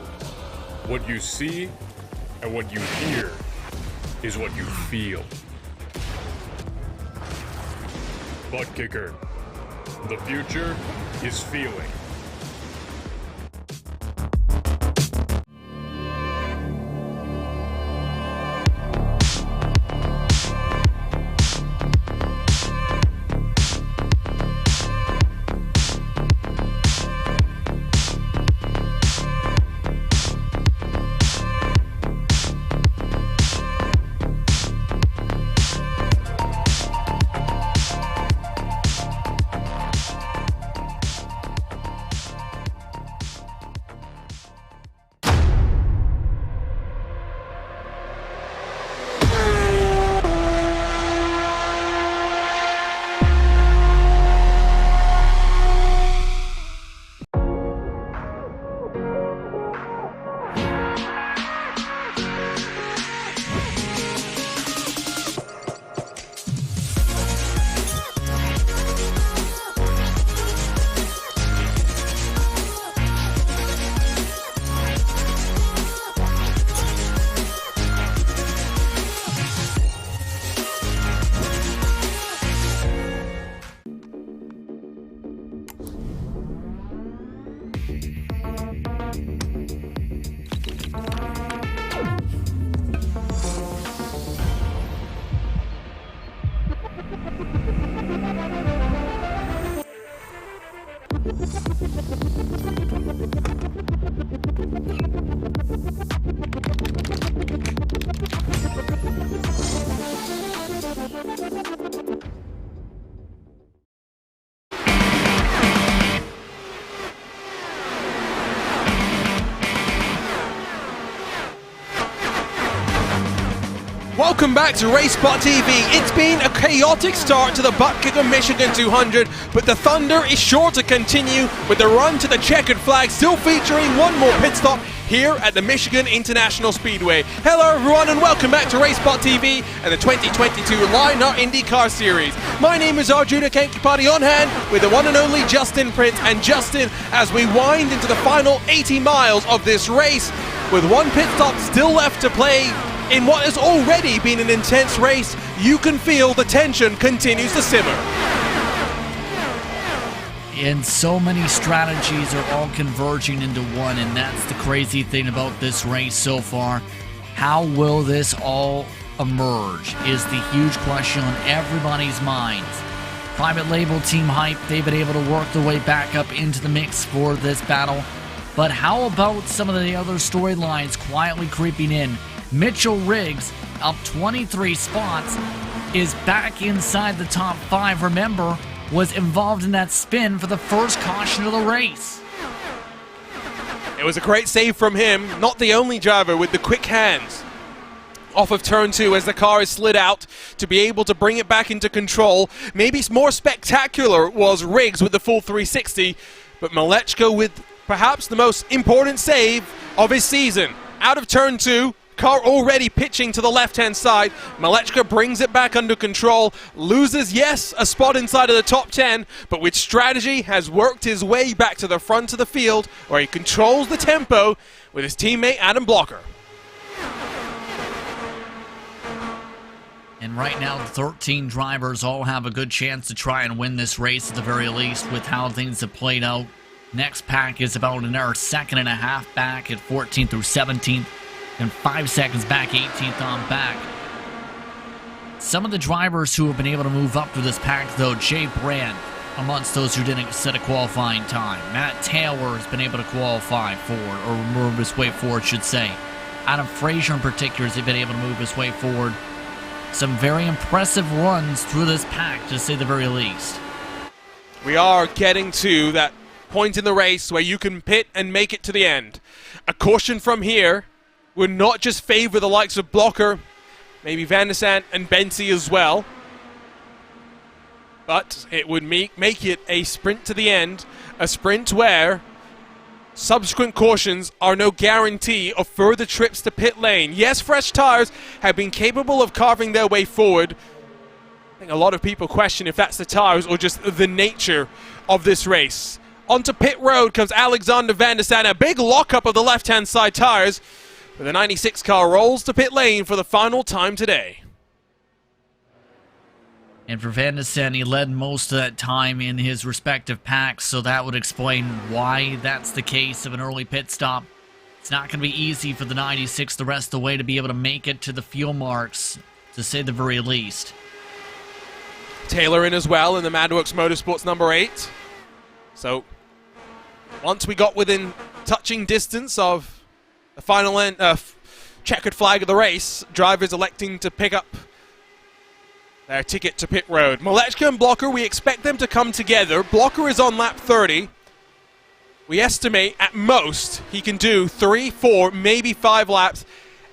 what you see and what you hear is what you feel. Butt Kicker. The future is feeling. Welcome back to RaceBot TV. It's been a chaotic start to the Butt Kicker Michigan 200, but the thunder is sure to continue with the run to the checkered flag still featuring one more pit stop here at the Michigan International Speedway. Hello everyone and welcome back to RaceBot TV and the 2022 Lionheart IndyCar Series. My name is Arjuna Kankipati on hand with the one and only Justin Prince. And Justin, as we wind into the final 80 miles of this race, with one pit stop still left to play, in what has already been an intense race, you can feel the tension continues to simmer. And so many strategies are all converging into one, and that's the crazy thing about this race so far. How will this all emerge is the huge question on everybody's minds. Private label team Hype, they've been able to work their way back up into the mix for this battle. But how about some of the other storylines quietly creeping in? Mitchell Riggs up 23 spots is back inside the top 5. Remember, was involved in that spin for the first caution of the race. It was a great save from him, not the only driver with the quick hands. Off of turn 2 as the car is slid out to be able to bring it back into control. Maybe more spectacular was Riggs with the full 360, but Malechka with perhaps the most important save of his season. Out of turn 2, car already pitching to the left-hand side. Malechka brings it back under control, loses, yes, a spot inside of the top 10, but with strategy has worked his way back to the front of the field where he controls the tempo with his teammate Adam Blocker. And right now, 13 drivers all have a good chance to try and win this race at the very least with how things have played out. Next pack is about an hour, second and a half back at 14th through 17th, and 5 seconds back, 18th on back. Some of the drivers who have been able to move up to this pack, though, Jay Brand, amongst those who didn't set a qualifying time. Matt Taylor has been able to qualify forward, or move his way forward, should say. Adam Frazier in particular has been able to move his way forward. Some very impressive runs through this pack, to say the very least. We are getting to that point in the race where you can pit and make it to the end. A caution from here would not just favor the likes of Blocker, maybe Van der Sant and Bensi as well, but it would make it a sprint to the end, a sprint where subsequent cautions are no guarantee of further trips to pit lane. Yes, fresh tires have been capable of carving their way forward. I think a lot of people question if that's the tires or just the nature of this race. Onto pit road comes Alexander Van der Sant, a big lockup of the left-hand side tires, but the 96 car rolls to pit lane for the final time today. And for Van der Sant, he led most of that time in his respective packs, so that would explain why that's the case of an early pit stop. It's not going to be easy for the 96 the rest of the way to be able to make it to the fuel marks, to say the very least. Taylor in as well in the Madworks Motorsports number 8. So, once we got within touching distance of the final end, checkered flag of the race, drivers electing to pick up their ticket to pit road. Malechka and Blocker, we expect them to come together. Blocker is on lap 30. We estimate at most he can do 3, 4, maybe 5 laps.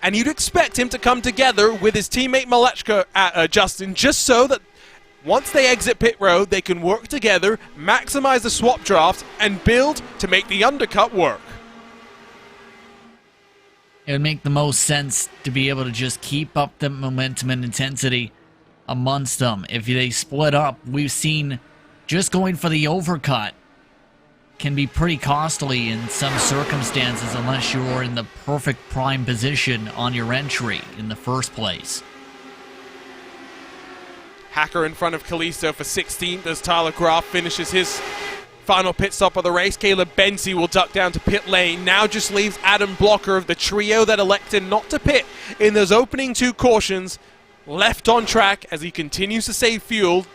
And you'd expect him to come together with his teammate Malechka, Justin, just so that once they exit pit road, they can work together, maximize the swap draft, and build to make the undercut work. It would make the most sense to be able to just keep up the momentum and intensity amongst them. If they split up, we've seen just going for the overcut can be pretty costly in some circumstances unless you're in the perfect prime position on your entry in the first place. Hacker in front of Kalisto for 16th as Tyler Graf finishes his final pit stop of the race. Caleb Bensi will duck down to pit lane. Now just leaves Adam Blocker of the trio that elected not to pit in those opening 2 cautions left on track as he continues to save fuel,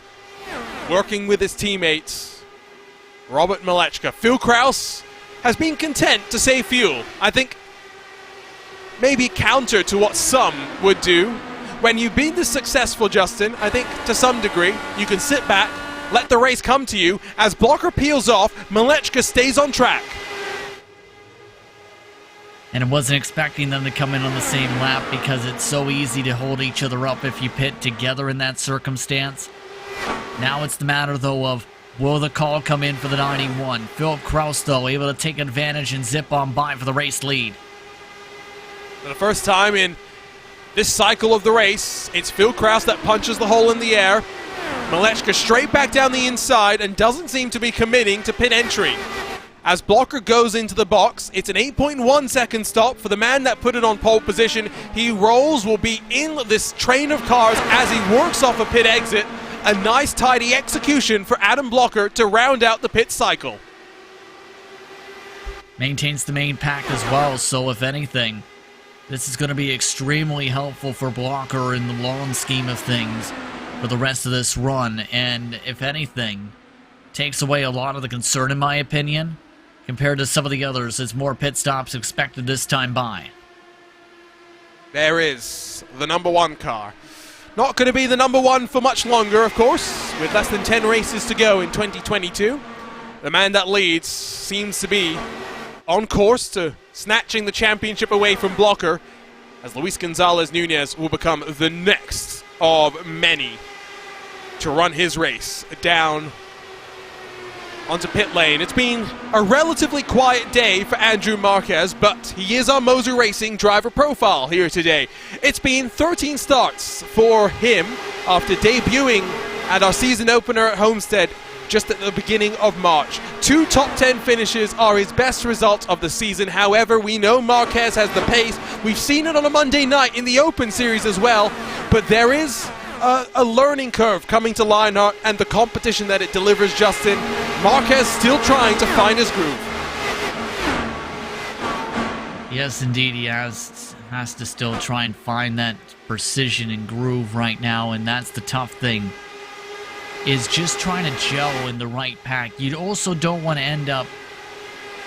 working with his teammates. Robert Malechka. Phil Kraus has been content to save fuel. I think maybe counter to what some would do. When you've been this successful, Justin, I think to some degree you can sit back, let the race come to you. As Blocker peels off, Malechka stays on track. And I wasn't expecting them to come in on the same lap because it's so easy to hold each other up if you pit together in that circumstance. Now it's the matter, though, of will the call come in for the 91? Philip Kraus, though, able to take advantage and zip on by for the race lead. For the first time in this cycle of the race, it's Phil Kraus that punches the hole in the air. Malechka straight back down the inside and doesn't seem to be committing to pit entry. As Blocker goes into the box, it's an 8.1 second stop for the man that put it on pole position. He rolls, will be in this train of cars as he works off a pit exit. A nice tidy execution for Adam Blocker to round out the pit cycle. Maintains the main pack as well, so if anything, this is going to be extremely helpful for Blocker in the long scheme of things for the rest of this run. And if anything, takes away a lot of the concern, in my opinion, compared to some of the others, as more pit stops expected this time by. There is the number 1 car. not going to be the number one for much longer, of course, with less than 10 races to go in 2022. The man that leads seems to be on course to snatching the championship away from Blocker, as Luis Gonzalez Nunez will become the next of many to run his race down onto pit lane. It's been a relatively quiet day for Andrew Marquez, but he is our Moser Racing driver profile here today. It's been 13 starts for him after debuting at our season opener at Homestead just at the beginning of March. 2 top 10 finishes are his best result of the season. However, we know Marquez has the pace. We've seen it on a Monday night in the Open Series as well, but there is a learning curve coming to Lionheart and the competition that it delivers, Justin. Marquez still trying to find his groove. Yes, indeed, he has to still try and find that precision and groove right now, and that's the tough thing, is just trying to gel in the right pack. You also don't want to end up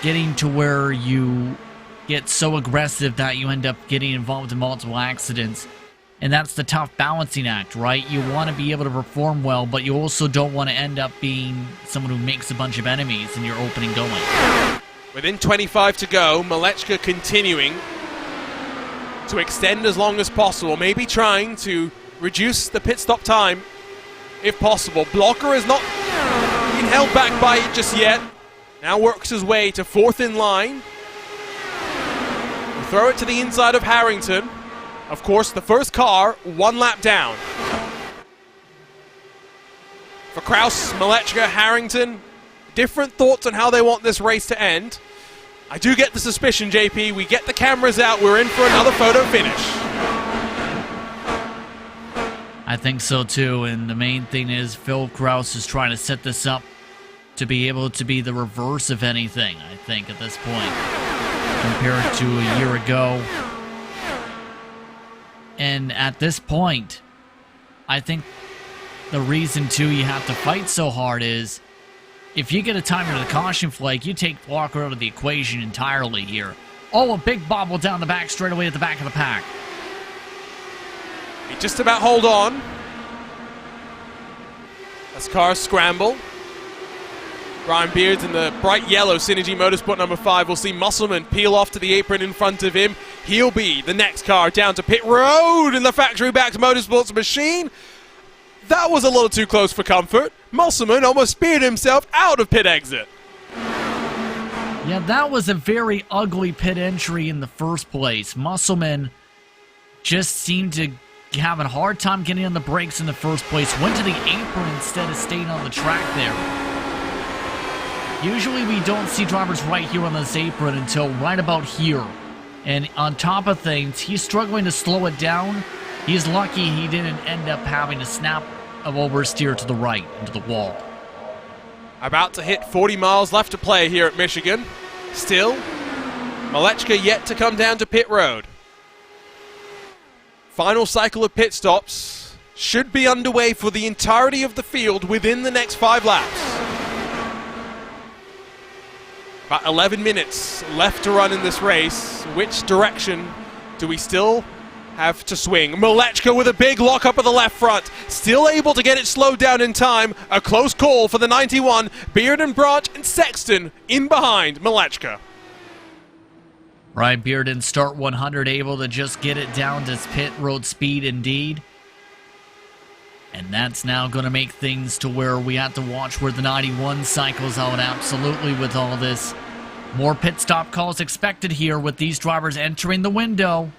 getting to where you get so aggressive that you end up getting involved in multiple accidents. And that's the tough balancing act, right? You want to be able to perform well, but you also don't want to end up being someone who makes a bunch of enemies in your opening going. Within 25 to go, Malechka continuing to extend as long as possible, maybe trying to reduce the pit stop time if possible. Blocker has not been held back by it just yet. Now works his way to 4th in line. Throw it to the inside of Harrington. Of course, the first car, 1 lap down. For Kraus, Malechka, Harrington, different thoughts on how they want this race to end. I do get the suspicion, JP, we get the cameras out, we're in for another photo finish. I think so too, and the main thing is Phil Kraus is trying to set this up to be able to be the reverse of anything, I think, at this point, compared to a year ago. And at this point, I think the reason, too, you have to fight so hard is if you get a time into the caution flag, you take Walker out of the equation entirely here. Oh, a big bobble down the back straight away at the back of the pack. He just about hold on. As cars scramble. Brian Beards in the bright yellow Synergy Motorsport number 5. We'll see Musselman peel off to the apron in front of him. He'll be the next car down to pit road in the factory-backed Motorsports machine. That was a little too close for comfort. Musselman almost speared himself out of pit exit. Yeah, that was a very ugly pit entry in the first place. Musselman just seemed to have a hard time getting on the brakes in the first place. Went to the apron instead of staying on the track there. Usually we don't see drivers right here on this apron until right about here. And on top of things, he's struggling to slow it down. He's lucky he didn't end up having to snap of oversteer to the right into the wall. About to hit 40 miles left to play here at Michigan. Still, Malechka yet to come down to pit road. Final cycle of pit stops should be underway for the entirety of the field within the next 5 laps. About 11 minutes left to run in this race. Which direction do we still have to swing? Malechka with a big lockup of the left front. Still able to get it slowed down in time. A close call for the 91. Beard and Branch and Sexton in behind Malechka. Ryan Bearden, start 100, able to just get it down to pit road speed indeed. And that's now going to make things to where we have to watch where the 91 cycles out absolutely with all this. More pit stop calls expected here with these drivers entering the window.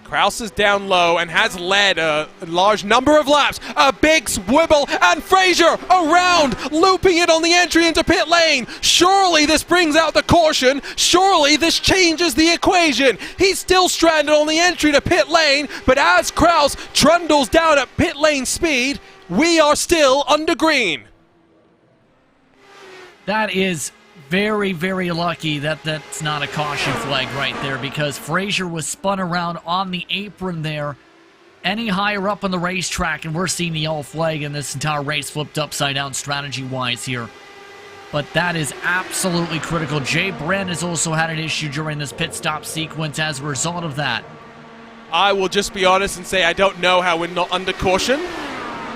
Kraus is down low and has led a large number of laps. A big swibble, and Frazier around, looping it on the entry into pit lane. Surely this brings out the caution. Surely this changes the equation. He's still stranded on the entry to pit lane, but as Kraus trundles down at pit lane speed, we are still under green. That is very, very lucky that that's not a caution flag right there, because Frazier was spun around on the apron there any higher up on the racetrack, and we're seeing the yellow flag in this entire race flipped upside down strategy-wise here. But that is absolutely critical. Jay Brand has also had an issue during this pit stop sequence as a result of that. I will just be honest and say I don't know how we're not under caution.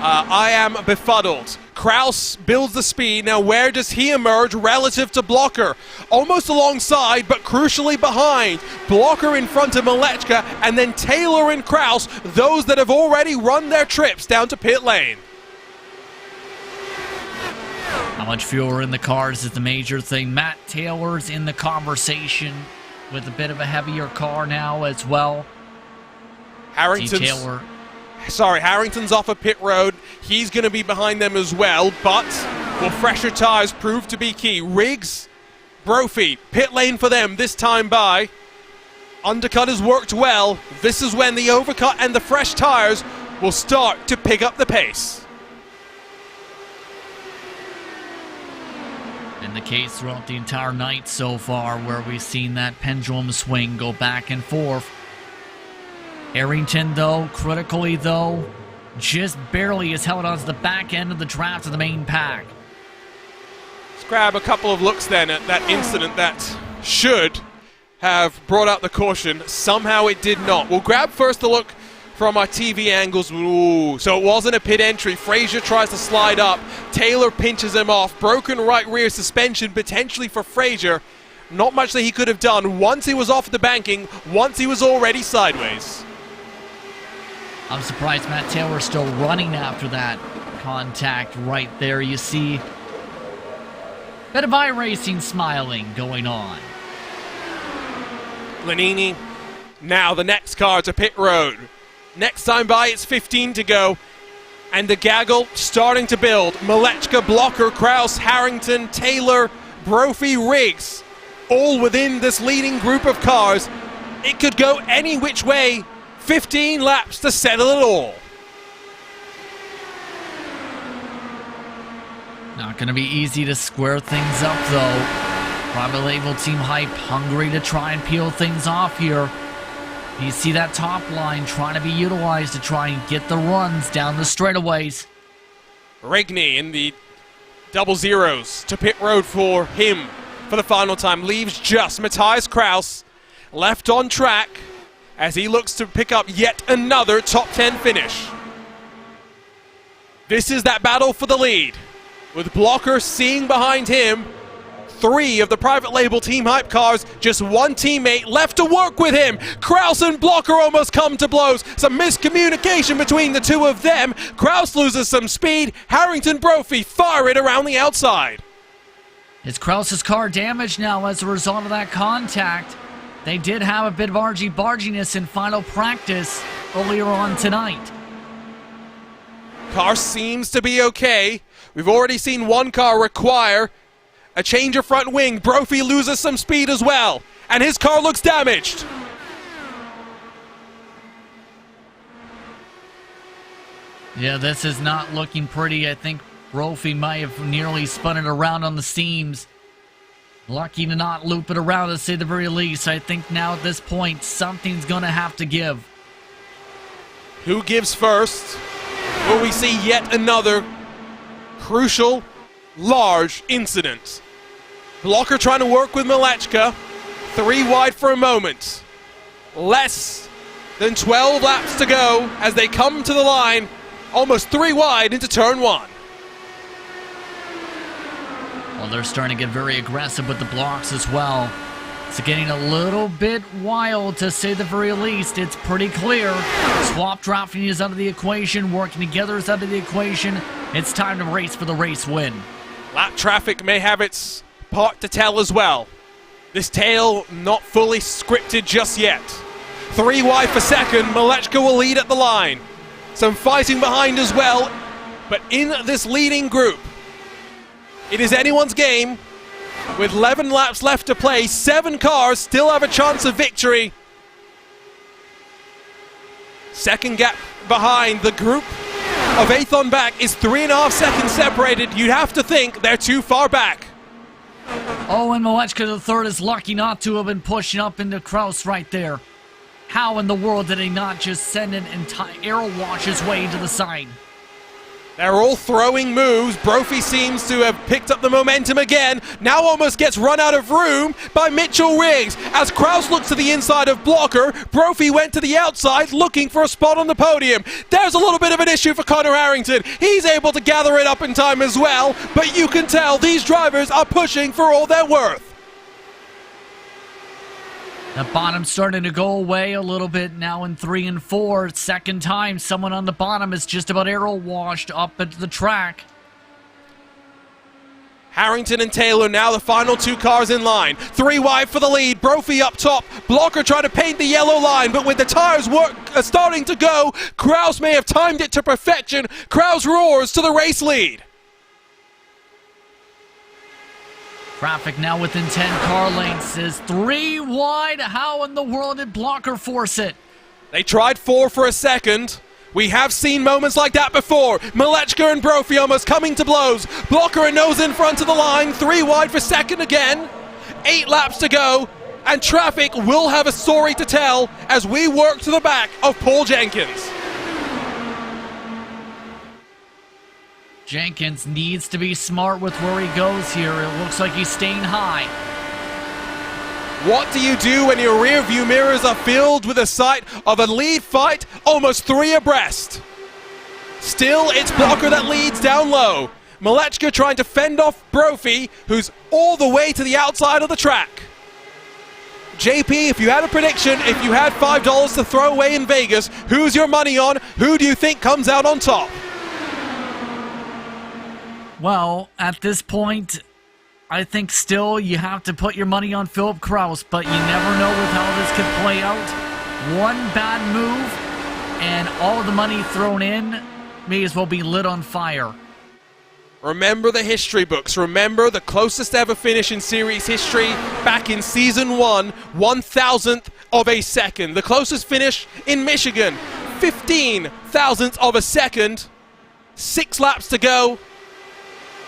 I am befuddled. Kraus builds the speed. Now where does he emerge relative to Blocker? Almost alongside, but crucially behind. Blocker in front of Malechka, and then Taylor and Kraus, those that have already run their trips down to pit lane. How much fuel are in the cars is the major thing. Matt Taylor's in the conversation with a bit of a heavier car now as well. Harrington's off of pit road. He's going to be behind them as well, but will fresher tires prove to be key? Riggs, Brophy, pit lane for them this time by. Undercut has worked well. This is when the overcut and the fresh tires will start to pick up the pace. In the case throughout the entire night so far, where we've seen that pendulum swing go back and forth. Arrington, though, critically, though, just barely is held onto the back end of the draft of the main pack. Let's grab a couple of looks then at that incident that should have brought out the caution. Somehow it did not. We'll grab first a look from our TV angles. Ooh, so it wasn't a pit entry. Frazier tries to slide up. Taylor pinches him off. Broken right rear suspension potentially for Frazier. Not much that he could have done once he was off the banking, once he was already sideways. I'm surprised Matt Taylor's still running after that contact right there. You see bit of iRacing smiling going on. Lanini, now the next car to pit road. Next time by, it's 15 to go. And the gaggle starting to build. Malechka, Blocker, Kraus, Harrington, Taylor, Brophy, Riggs. All within this leading group of cars. It could go any which way. 15 laps to settle it all. Not going to be easy to square things up, though. Private label team hype hungry to try and peel things off here. You see that top line trying to be utilized to try and get the runs down the straightaways. Rigney in the double zeros to pit road for him for the final time. Leaves just Matthias Kraus left on track as he looks to pick up yet another top 10 finish. This is that battle for the lead, with Blocker seeing behind him 3 of the private label team hype cars, just 1 teammate left to work with him. Kraus and Blocker almost come to blows. Some miscommunication between the two of them. Kraus loses some speed. Harrington, Brophy fire it around the outside. Is Kraus's car damaged now as a result of that contact? They did have a bit of argy-barginess in final practice earlier on tonight. Car seems to be okay. We've already seen one car require a change of front wing. Brophy loses some speed as well, and his car looks damaged. Yeah, this is not looking pretty. I think Brophy might have nearly spun it around on the seams. Lucky to not loop it around, to say the very least. I think now at this point, something's going to have to give. Who gives first? Will we see yet another crucial, large incident? Blocker trying to work with Malechka. 3 wide for a moment. Less than 12 laps to go as they come to the line. Almost 3 wide into turn 1. Well, they're starting to get very aggressive with the blocks as well. It's getting a little bit wild, to say the very least. It's pretty clear. Swap drafting is out of the equation. Working together is out of the equation. It's time to race for the race win. Lap traffic may have its part to tell as well. This tail not fully scripted just yet. 3 wide for second. Malechka will lead at the line. Some fighting behind as well. But in this leading group, it is anyone's game. With 11 laps left to play, 7 cars still have a chance of victory. Second gap behind the group of 8th on back is 3.5 seconds separated. You'd have to think they're too far back. Oh, and Malechka the third is lucky not to have been pushing up into Kraus right there. How in the world did he not just send an entire air wash his way into the sign? They're all throwing moves. Brophy seems to have picked up the momentum again. Now almost gets run out of room by Mitchell Riggs. As Kraus looks to the inside of Blocker, Brophy went to the outside looking for a spot on the podium. There's a little bit of an issue for Connor Harrington. He's able to gather it up in time as well, but you can tell these drivers are pushing for all they're worth. The bottom starting to go away a little bit now in 3 and 4. Second time someone on the bottom is just about arrow washed up at the track. Harrington and Taylor now the final 2 cars in line. 3 wide for the lead. Brophy up top. Blocker trying to paint the yellow line, but with the tires starting to go, Kraus may have timed it to perfection. Kraus roars to the race lead. Traffic now within 10 car lengths is 3 wide. How in the world did Blocker force it? They tried 4 for a second. We have seen moments like that before. Malechka and Brophy almost coming to blows. Blocker and nose in front of the line. 3 wide for second again. 8 laps to go. And traffic will have a story to tell as we work to the back of Paul Jenkins. Jenkins needs to be smart with where he goes here. It looks like he's staying high. What do you do when your rear view mirrors are filled with the sight of a lead fight almost 3 abreast? Still, it's Blocker that leads down low. Malechka trying to fend off Brophy, who's all the way to the outside of the track. JP, if you had a prediction, if you had $5 to throw away in Vegas, who's your money on? Who do you think comes out on top? Well, at this point, I think still you have to put your money on Philip Kraus, but you never know with how this could play out. One bad move, and all the money thrown in may as well be lit on fire. Remember the history books. Remember the closest ever finish in series history back in season 1, 1,000th of a second. The closest finish in Michigan, 15 thousandths of a second. 6 laps to go.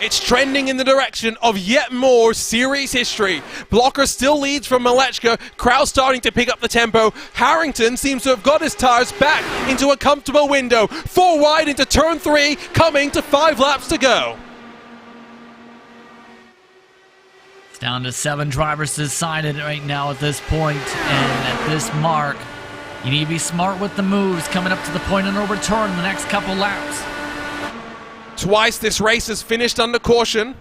It's trending in the direction of yet more series history. Blocker still leads from Malechka. Kraus starting to pick up the tempo. Harrington seems to have got his tires back into a comfortable window. 4 wide into turn 3, coming to 5 laps to go. It's down to 7 drivers decided right now at this point, and at this mark, you need to be smart with the moves coming up to the point of no return the next couple laps. Twice this race has finished under caution.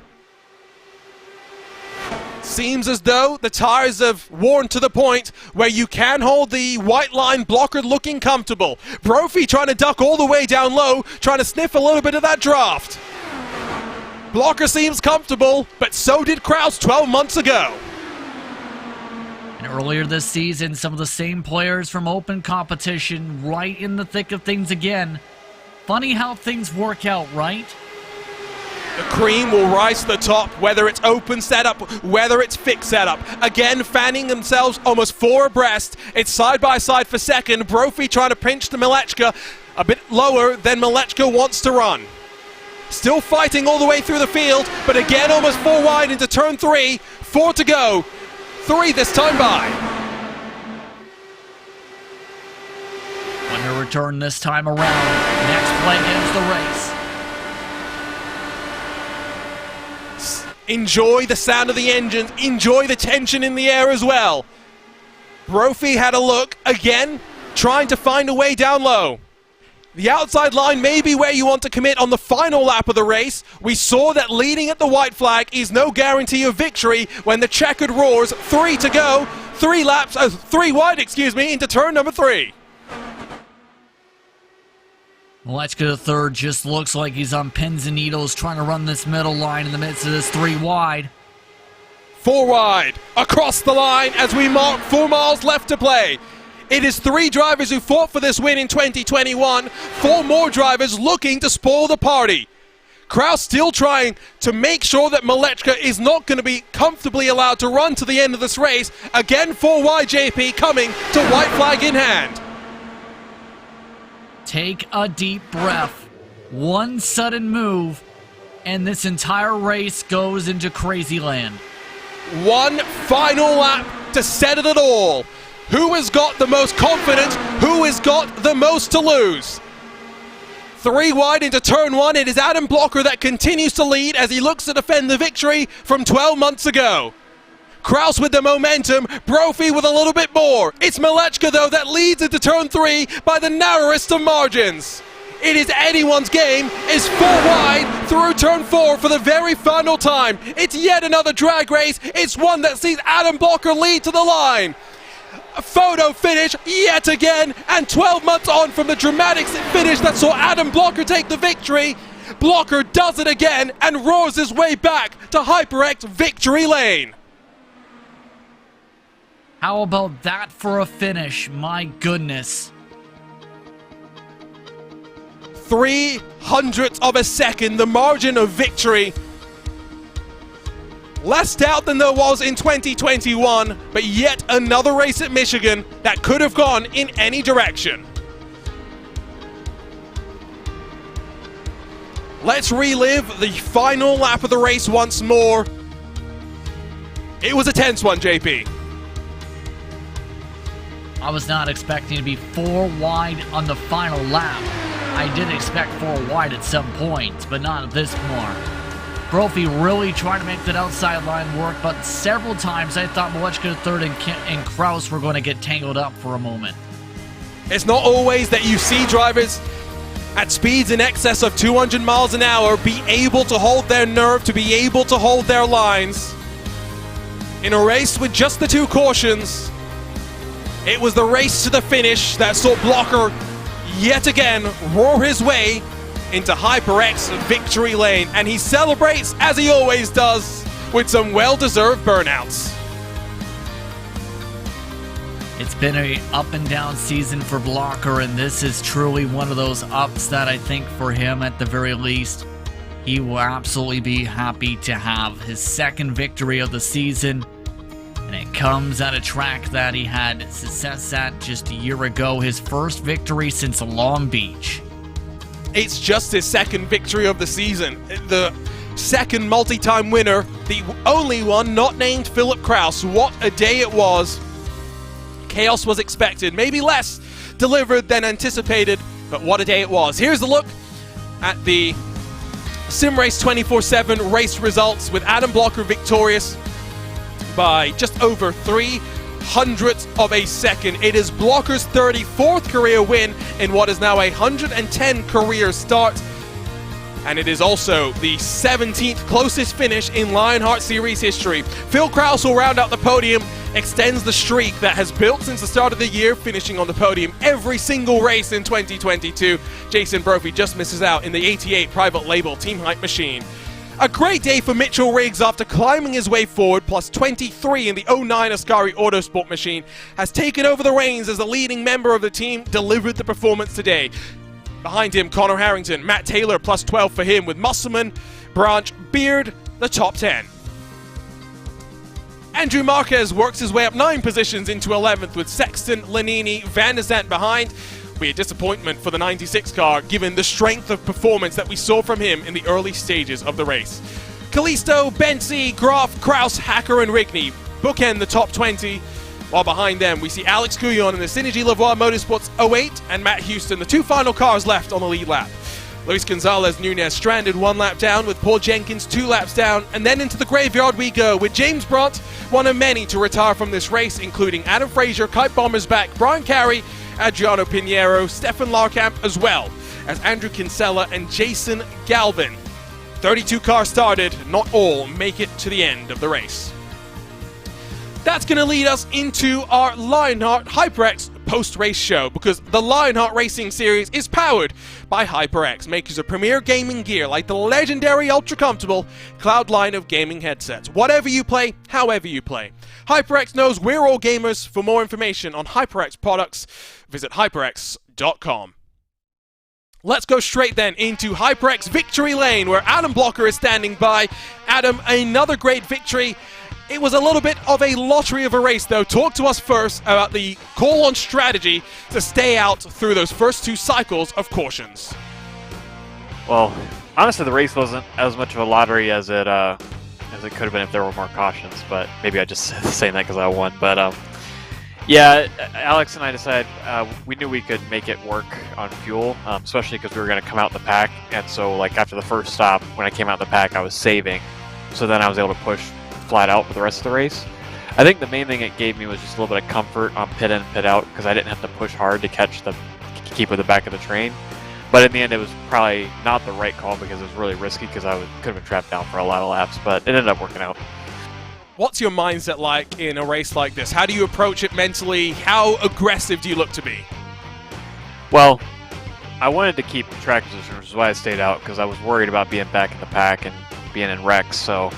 Seems as though the tires have worn to the point where you can hold the white line. Blocker looking comfortable. Brophy trying to duck all the way down low, trying to sniff a little bit of that draft. Blocker seems comfortable, but so did Kraus 12 months ago. And earlier this season, some of the same players from open competition right in the thick of things again. Funny how things work out, right? The cream will rise to the top, whether it's open setup, whether it's fixed setup. Again, fanning themselves almost 4 abreast. It's side by side for second. Brophy trying to pinch the Malechka a bit lower than Malechka wants to run. Still fighting all the way through the field, but again almost 4 wide into turn 3. 4 to go. 3 this time by. When to return this time around. Next play ends the race. Enjoy the sound of the engines. Enjoy the tension in the air as well. Brophy had a look again, trying to find a way down low. The outside line may be where you want to commit on the final lap of the race. We saw that leading at the white flag is no guarantee of victory when the checkered roars. 3 to go. 3 laps, 3 wide, into turn number 3. Malechka the third just looks like he's on pins and needles trying to run this middle line in the midst of this 3 wide. 4 wide across the line as we mark 4 miles left to play. It is 3 drivers who fought for this win in 2021. 4 more drivers looking to spoil the party. Kraus still trying to make sure that Malechka is not going to be comfortably allowed to run to the end of this race. Again, 4 wide JP coming to white flag in hand. Take a deep breath. One sudden move, and this entire race goes into crazy land. 1 final lap to set it all. Who has got the most confidence? Who has got the most to lose? 3 wide into turn 1. It is Adam Blocker that continues to lead as he looks to defend the victory from 12 months ago. Kraus with the momentum, Brophy with a little bit more. It's Malechka though that leads into turn 3 by the narrowest of margins. It is anyone's game. It's 4 wide through turn 4 for the very final time. It's yet another drag race. It's one that sees Adam Blocker lead to the line. A photo finish yet again, and 12 months on from the dramatic finish that saw Adam Blocker take the victory, Blocker does it again and roars his way back to HyperX victory lane. How about that for a finish? My goodness. 0.03 of a second, the margin of victory. Less doubt than there was in 2021, but yet another race at Michigan that could have gone in any direction. Let's relive the final lap of the race once more. It was a tense one, JP. I was not expecting to be 4 wide on the final lap. I did expect 4 wide at some point, but not at this mark. Brophy really trying to make that outside line work, but several times I thought Malechka third and Kraus were going to get tangled up for a moment. It's not always that you see drivers at speeds in excess of 200 miles an hour be able to hold their nerve, to be able to hold their lines. In a race with just the 2 cautions, it was the race to the finish that saw Blocker yet again roar his way into HyperX victory lane, and he celebrates as he always does with some well-deserved burnouts. It's been a up and down season for Blocker, and this is truly one of those ups that I think for him at the very least, he will absolutely be happy to have his 2nd victory of the season. And it comes at a track that he had success at just a year ago, his first victory since Long Beach. It's just his 2nd victory of the season. The 2nd multi-time winner, the only one not named Philip Kraus. What a day it was. Chaos was expected, maybe less delivered than anticipated, but what a day it was. Here's a look at the SimRace 24/7 race results with Adam Blocker victorious by just over 0.03 of a second. It is Blocker's 34th career win in what is now a 110 career start. And it is also the 17th closest finish in Lionheart Series history. Phil Kraus will round out the podium, extends the streak that has built since the start of the year, finishing on the podium every single race in 2022. Jason Brophy just misses out in the 88 private label Team Hype machine. A great day for Mitchell Riggs after climbing his way forward, plus 23 in the 09 Ascari Autosport machine, has taken over the reins as the leading member of the team, delivered the performance today. Behind him, Connor Harrington, Matt Taylor, plus 12 for him, with Musselman, Branch, Beard, the top 10. Andrew Marquez works his way up 9 positions into 11th, with Sexton, Lanini, Van der Zandt behind. Be a disappointment for the 96 car, given the strength of performance that we saw from him in the early stages of the race. Kalisto, Bensi, Graf, Kraus, Hacker, and Rigney bookend the top 20, while behind them we see Alex Couillon in the Synergy Lavoie Motorsports 08 and Matt Houston, the 2 final cars left on the lead lap. Luis Gonzalez Nunez stranded 1 lap down, with Paul Jenkins 2 laps down, and then into the graveyard we go with James Brandt, one of many to retire from this race, including Adam Fraser, Kite Bommersback, Brian Carey, Adriano Pinheiro, Stefan Larkamp, as well as Andrew Kinsella and Jason Galvin. 32 cars started, not all make it to the end of the race. That's going to lead us into our Lionheart HyperX post-race show, because the Lionheart Racing Series is powered by HyperX, makers of premier gaming gear like the legendary ultra-comfortable Cloud line of gaming headsets. Whatever you play, however you play. HyperX knows we're all gamers. For more information on HyperX products, visit hyperx.com. Let's go straight then into HyperX Victory Lane, where Adam Blocker is standing by. Adam, another great victory. It was a little bit of a lottery of a race, though. Talk to us first about the call-on strategy to stay out through those first 2 cycles of cautions. Well, honestly, the race wasn't as much of a lottery as it could have been if there were more cautions, but maybe I just saying that because I won. But Yeah, Alex and I decided we knew we could make it work on fuel, especially because we were going to come out in the pack. And so, like, after the first stop, when I came out in the pack, I was saving. So then I was able to push flat out for the rest of the race. I think the main thing it gave me was just a little bit of comfort on pit in, pit out, because I didn't have to push hard to keep with the back of the train. But in the end, it was probably not the right call because it was really risky because I could have been trapped down for a lot of laps, but it ended up working out. What's your mindset like in a race like this? How do you approach it mentally? How aggressive do you look to be? Well, I wanted to keep track position, which is why I stayed out, because I was worried about being back in the pack and being in wrecks. So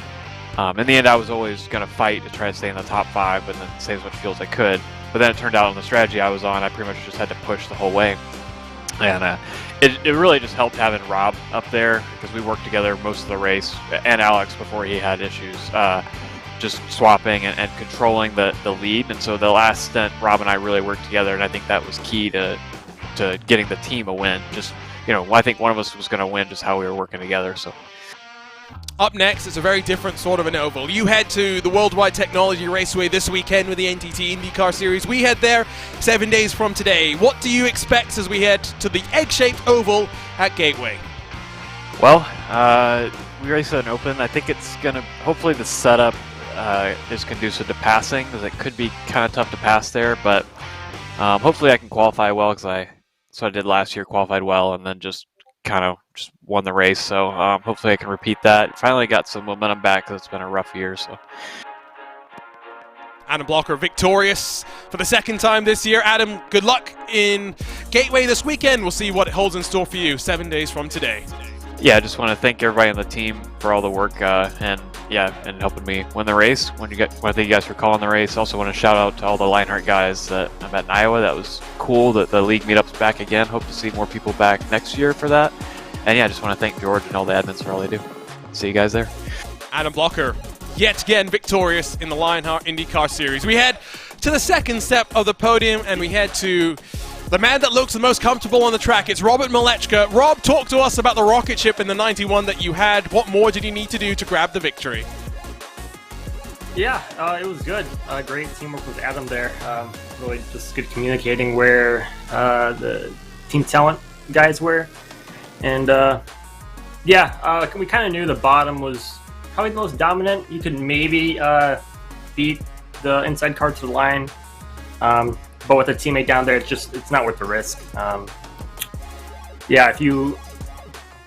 in the end, I was always going to fight to try to stay in the top 5 and then save as much fuel as I could. But then it turned out on the strategy I was on, I pretty much just had to push the whole way. And it really just helped having Rob up there, because we worked together most of the race, and Alex before he had issues. Just swapping and controlling the lead, and so the last stint, Rob and I really worked together, and I think that was key to getting the team a win. Just, I think one of us was going to win, just how we were working together. So up next, it's a very different sort of an oval. You head to the Worldwide Technology Raceway this weekend with the NTT IndyCar Series. We head there 7 days from today. What do you expect as we head to the egg-shaped oval at Gateway? Well, we race at an open. I think it's going to, hopefully the setup is conducive to passing, because it could be kind of tough to pass there, but hopefully I can qualify well, because I did last year, qualified well, and then just won the race. So hopefully I can repeat that. Finally got some momentum back, because it's been a rough year. So Adam Blocker victorious for the second time this year. Adam, good luck in Gateway this weekend. We'll see what it holds in store for you 7 days from today. Yeah, I just want to thank everybody on the team for all the work and helping me win the race. I want to thank you guys for calling the race. Also want to shout out to all the Lionheart guys that I met in Iowa. That was cool that the league meetup's back again. Hope to see more people back next year for that. And yeah, I just want to thank George and all the admins for all they do. See you guys there. Adam Blocker, yet again victorious in the Lionheart IndyCar Series. We head to the second step of the podium, and we head to the man that looks the most comfortable on the track. It's Robert Malechka. Rob, talk to us about the rocket ship in the 91 that you had. What more did you need to do to grab the victory? Yeah, it was good. Great teamwork with Adam there. Really just good communicating where the team talent guys were. And we kind of knew the bottom was probably the most dominant. You could maybe beat the inside car to the line. But with a teammate down there, it's not worth the risk. If you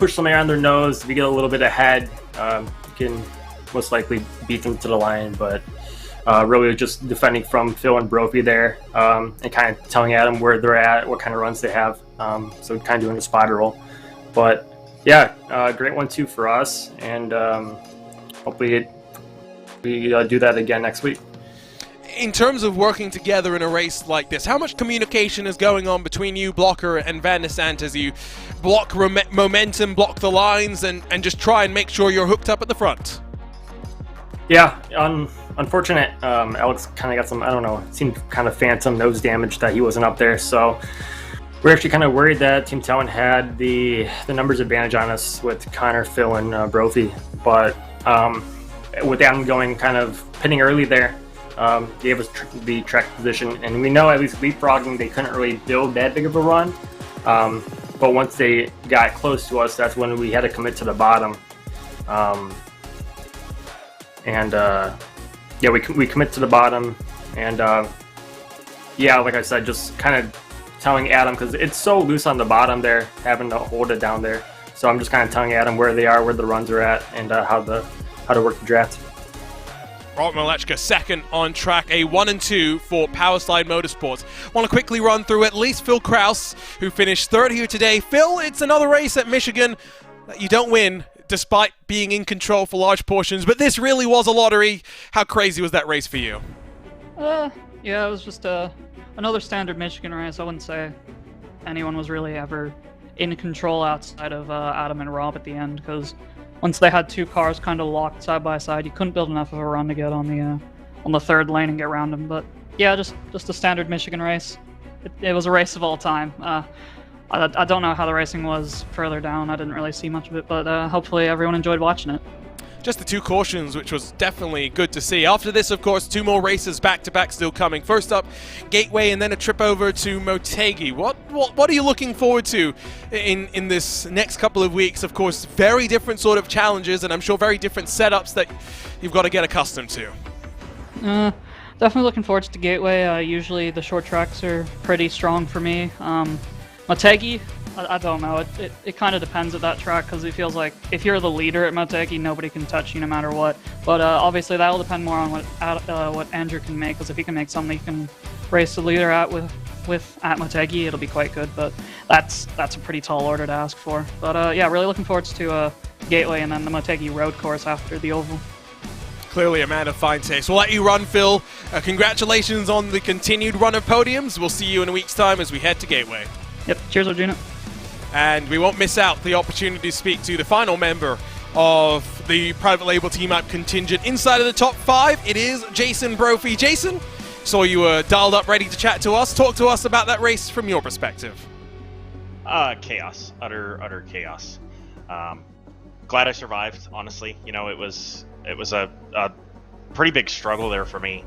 push somebody on their nose, if you get a little bit ahead, you can most likely beat them to the line. But really just defending from Phil and Brophy there, and kind of telling Adam where they're at, what kind of runs they have. So kind of doing a spotter roll. But great 1-2 for us, and hopefully we do that again next week. In terms of working together in a race like this, how much communication is going on between you, Blocker, and Van de Sant as you block momentum, block the lines, and just try and make sure you're hooked up at the front? Yeah, unfortunate. Alex kind of got some, it seemed kind of phantom nose damage that he wasn't up there. So we're actually kind of worried that Team Talon had the numbers advantage on us with Connor, Phil, and Brophy. But with Adam going kind of pitting early there, gave us the track position, and we know at least leapfrogging they couldn't really build that big of a run, but once they got close to us, that's when we had to commit to the bottom, we commit to the bottom, and like I said, just kind of telling Adam, because it's so loose on the bottom there, having to hold it down there, so I'm just kind of telling Adam where they are, where the runs are at, and how to work the draft. Robert Malechka second on track, a 1-2 for Powerslide Motorsports. Want to quickly run through at least Phil Kraus, who finished third here today. Phil, it's another race at Michigan that you don't win, despite being in control for large portions, but this really was a lottery. How crazy was that race for you? It was just another standard Michigan race. I wouldn't say anyone was really ever in control outside of Adam and Rob at the end, because once they had two cars kind of locked side by side, you couldn't build enough of a run to get on the third lane and get around them. But yeah, just a standard Michigan race. It was a race of all time. I don't know how the racing was further down. I didn't really see much of it, but hopefully everyone enjoyed watching it. just the 2 cautions, which was definitely good to see. After this, of course, 2 more races back-to-back still coming. First up, Gateway, and then a trip over to Motegi. What are you looking forward to in this next couple of weeks? Of course, very different sort of challenges, and I'm sure very different setups that you've got to get accustomed to. Definitely looking forward to Gateway. Usually the short tracks are pretty strong for me. Motegi, I don't know. It kind of depends at that track, because it feels like if you're the leader at Motegi, nobody can touch you no matter what. But obviously that will depend more on what Andrew can make, because if he can make something he can race the leader at Motegi, it'll be quite good. But that's a pretty tall order to ask for. But yeah, really looking forward to Gateway and then the Motegi road course after the Oval. Clearly a man of fine taste. We'll let you run, Phil. Congratulations on the continued run of podiums. We'll see you in a week's time as we head to Gateway. Yep, cheers, Arjuna. And we won't miss out the opportunity to speak to the final member of the private label team up contingent inside of the top 5. It is Jason Brophy. Jason, saw you were dialed up ready to chat to us. Talk to us about that race from your perspective. Chaos. Utter chaos. Glad I survived, honestly. You know, it was a pretty big struggle there for me.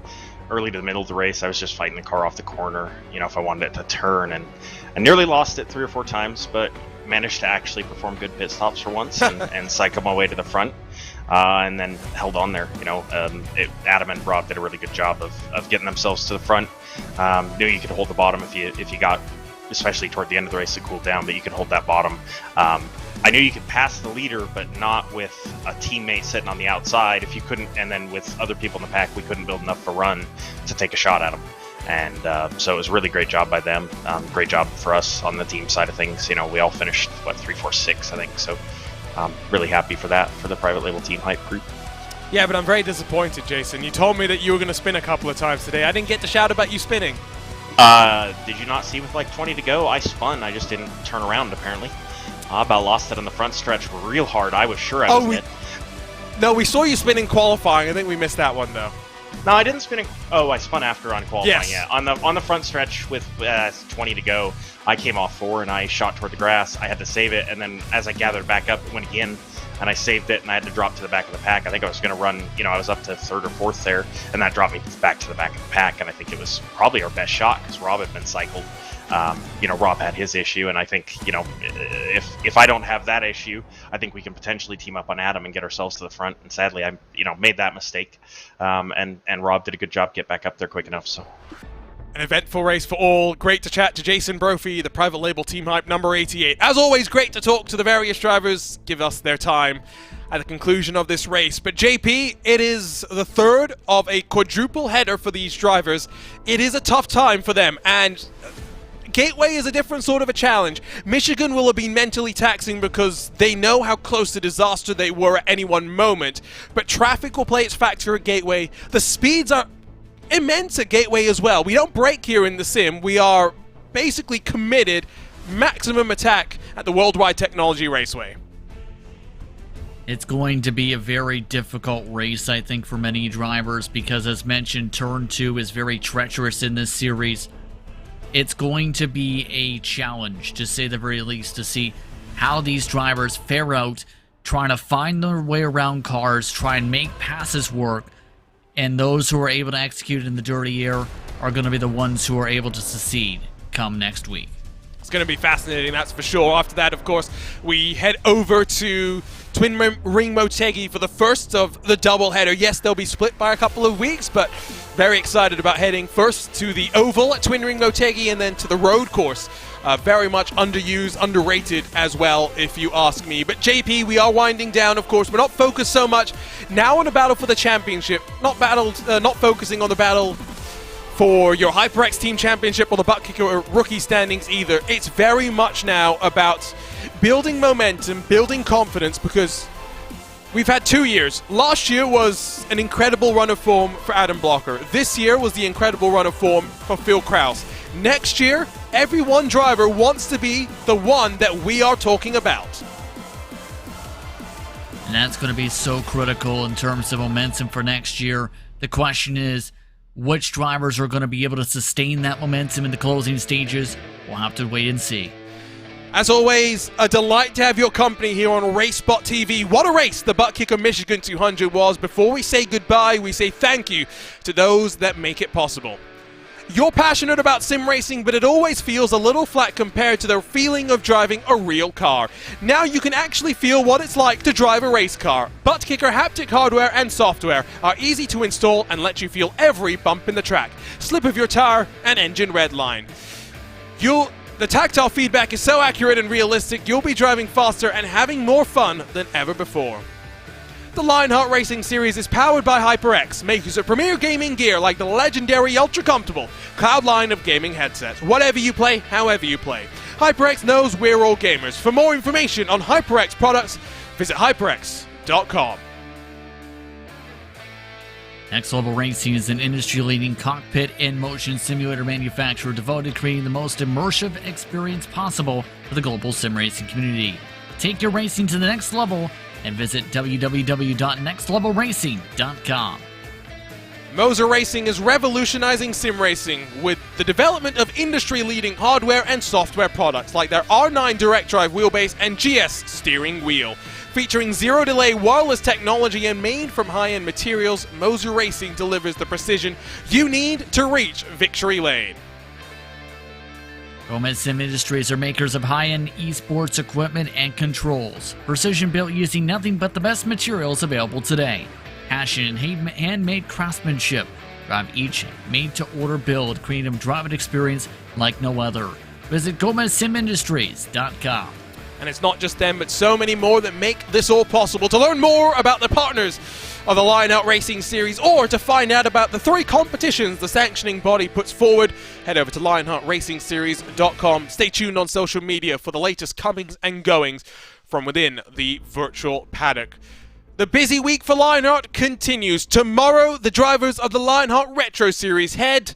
Early to the middle of the race, I was just fighting the car off the corner, you know, if I wanted it to turn, and I nearly lost it 3 or 4 times, but managed to actually perform good pit stops for once and cycle my way to the front, and then held on there. You know, Adam and Rob did a really good job of getting themselves to the front. Knew you could hold the bottom if you got, especially toward the end of the race, to cool down, but you could hold that bottom. I knew you could pass the leader, but not with a teammate sitting on the outside. If you couldn't, and then with other people in the pack, we couldn't build enough of a run to take a shot at them. And so it was a really great job by them. Great job for us on the team side of things. You know, we all finished, 3, 4, 6, I think. So really happy for that, for the private label team hype group. Yeah, but I'm very disappointed, Jason. You told me that you were going to spin a couple of times today. I didn't get to shout about you spinning. Did you not see with 20 to go? I spun. I just didn't turn around, apparently. I about lost it on the front stretch real hard. I was sure I was hit. No, we saw you spin in qualifying. I think we missed that one, though. No, I didn't spin. I spun after on qualifying. Yes. Yeah, on the front stretch with 20 to go, I came off 4 and I shot toward the grass. I had to save it, and then as I gathered back up, it went again, and I saved it, and I had to drop to the back of the pack. I think I was going to run. You know, I was up to 3rd or 4th there, and that dropped me back to the back of the pack. And I think it was probably our best shot because Rob had been cycled. You know, Rob had his issue, and I think, you know, if I don't have that issue, I think we can potentially team up on Adam and get ourselves to the front. And sadly, I made that mistake, and Rob did a good job get back up there quick enough. So an eventful race for all. Great to chat to Jason Brophy, the private label team hype number 88. As always, great to talk to the various drivers, give us their time at the conclusion of this race. But JP, it is the 3rd of a quadruple header for these drivers. It is a tough time for them, and Gateway is a different sort of a challenge. Michigan will have been mentally taxing because they know how close to disaster they were at any one moment, but traffic will play its factor at Gateway. The speeds are immense at Gateway as well. We don't break here in the sim. We are basically committed maximum attack at the Worldwide Technology Raceway. It's going to be a very difficult race, I think, for many drivers because, as mentioned, Turn 2 is very treacherous in this series. It's going to be a challenge, to say the very least, to see how these drivers fare out, trying to find their way around cars, try and make passes work, and those who are able to execute in the dirty air are going to be the ones who are able to succeed come next week. It's going to be fascinating, that's for sure. After that, of course, we head over to Twin Ring Motegi for the first of the doubleheader. Yes, they'll be split by a couple of weeks, but very excited about heading first to the Oval at Twin Ring Motegi and then to the road course. Very much underused, underrated as well, if you ask me. But JP, we are winding down, of course. We're not focused so much now on a battle for the championship. Not focusing on the battle for your HyperX Team Championship or the Butt Kicker rookie standings either. It's very much now about building momentum, building confidence, because we've had 2 years. Last year was an incredible run of form for Adam Blocker. This year was the incredible run of form for Phil Kraus. Next year, every one driver wants to be the one that we are talking about. And that's going to be so critical in terms of momentum for next year. The question is, which drivers are going to be able to sustain that momentum in the closing stages? We'll have to wait and see. As always, a delight to have your company here on RaceSpot TV. What a race the Butt Kicker Michigan 200 was. Before we say goodbye, we say thank you to those that make it possible. You're passionate about sim racing, but it always feels a little flat compared to the feeling of driving a real car. Now you can actually feel what it's like to drive a race car. Butt Kicker haptic hardware and software are easy to install and let you feel every bump in the track, slip of your tire, and engine redline. The tactile feedback is so accurate and realistic, you'll be driving faster and having more fun than ever before. The Lionheart Racing Series is powered by HyperX, makers of premier gaming gear like the legendary ultra-comfortable Cloud line of gaming headsets. Whatever you play, however you play. HyperX knows we're all gamers. For more information on HyperX products, visit hyperx.com. Next Level Racing is an industry-leading cockpit and motion simulator manufacturer devoted to creating the most immersive experience possible for the global sim racing community. Take your racing to the next level and visit www.nextlevelracing.com. Moser Racing is revolutionizing sim racing with the development of industry-leading hardware and software products like their R9 direct drive wheelbase and GS steering wheel. Featuring zero-delay wireless technology and made from high-end materials, Moser Racing delivers the precision you need to reach victory lane. Gomez Sim Industries are makers of high-end esports equipment and controls. Precision built using nothing but the best materials available today. Passion and handmade craftsmanship drive each made-to-order build, creating a driving experience like no other. Visit GomezSimIndustries.com. And it's not just them, but so many more that make this all possible. To learn more about the partners of the Lionheart Racing Series, or to find out about the 3 competitions the sanctioning body puts forward, head over to LionheartRacingSeries.com. Stay tuned on social media for the latest comings and goings from within the virtual paddock. The busy week for Lionheart continues. Tomorrow, the drivers of the Lionheart Retro Series head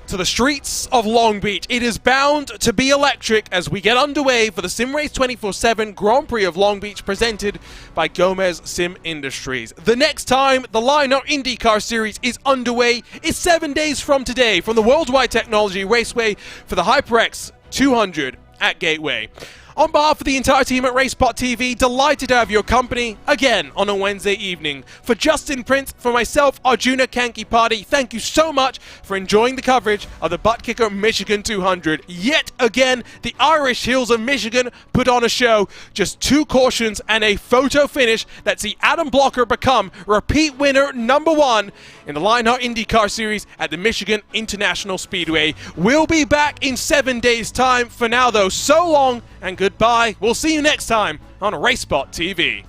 to the streets of Long Beach. It is bound to be electric as we get underway for the SimRace 24/7 Grand Prix of Long Beach, presented by Gomez Sim Industries. The next time the Lionheart IndyCar Series is underway is 7 days from today from the Worldwide Technology Raceway for the HyperX 200 at Gateway. On behalf of the entire team at RaceSpot TV, delighted to have your company again on a Wednesday evening. For Justin Prince, for myself, Arjuna Kankipati, thank you so much for enjoying the coverage of the Butt Kicker Michigan 200. Yet again, the Irish Hills of Michigan put on a show. Just 2 cautions and a photo finish that see Adam Blocker become repeat winner #1 in the Lionheart IndyCar Series at the Michigan International Speedway. We'll be back in 7 days' time. For now, though, so long and goodbye. We'll see you next time on RaceSpot TV.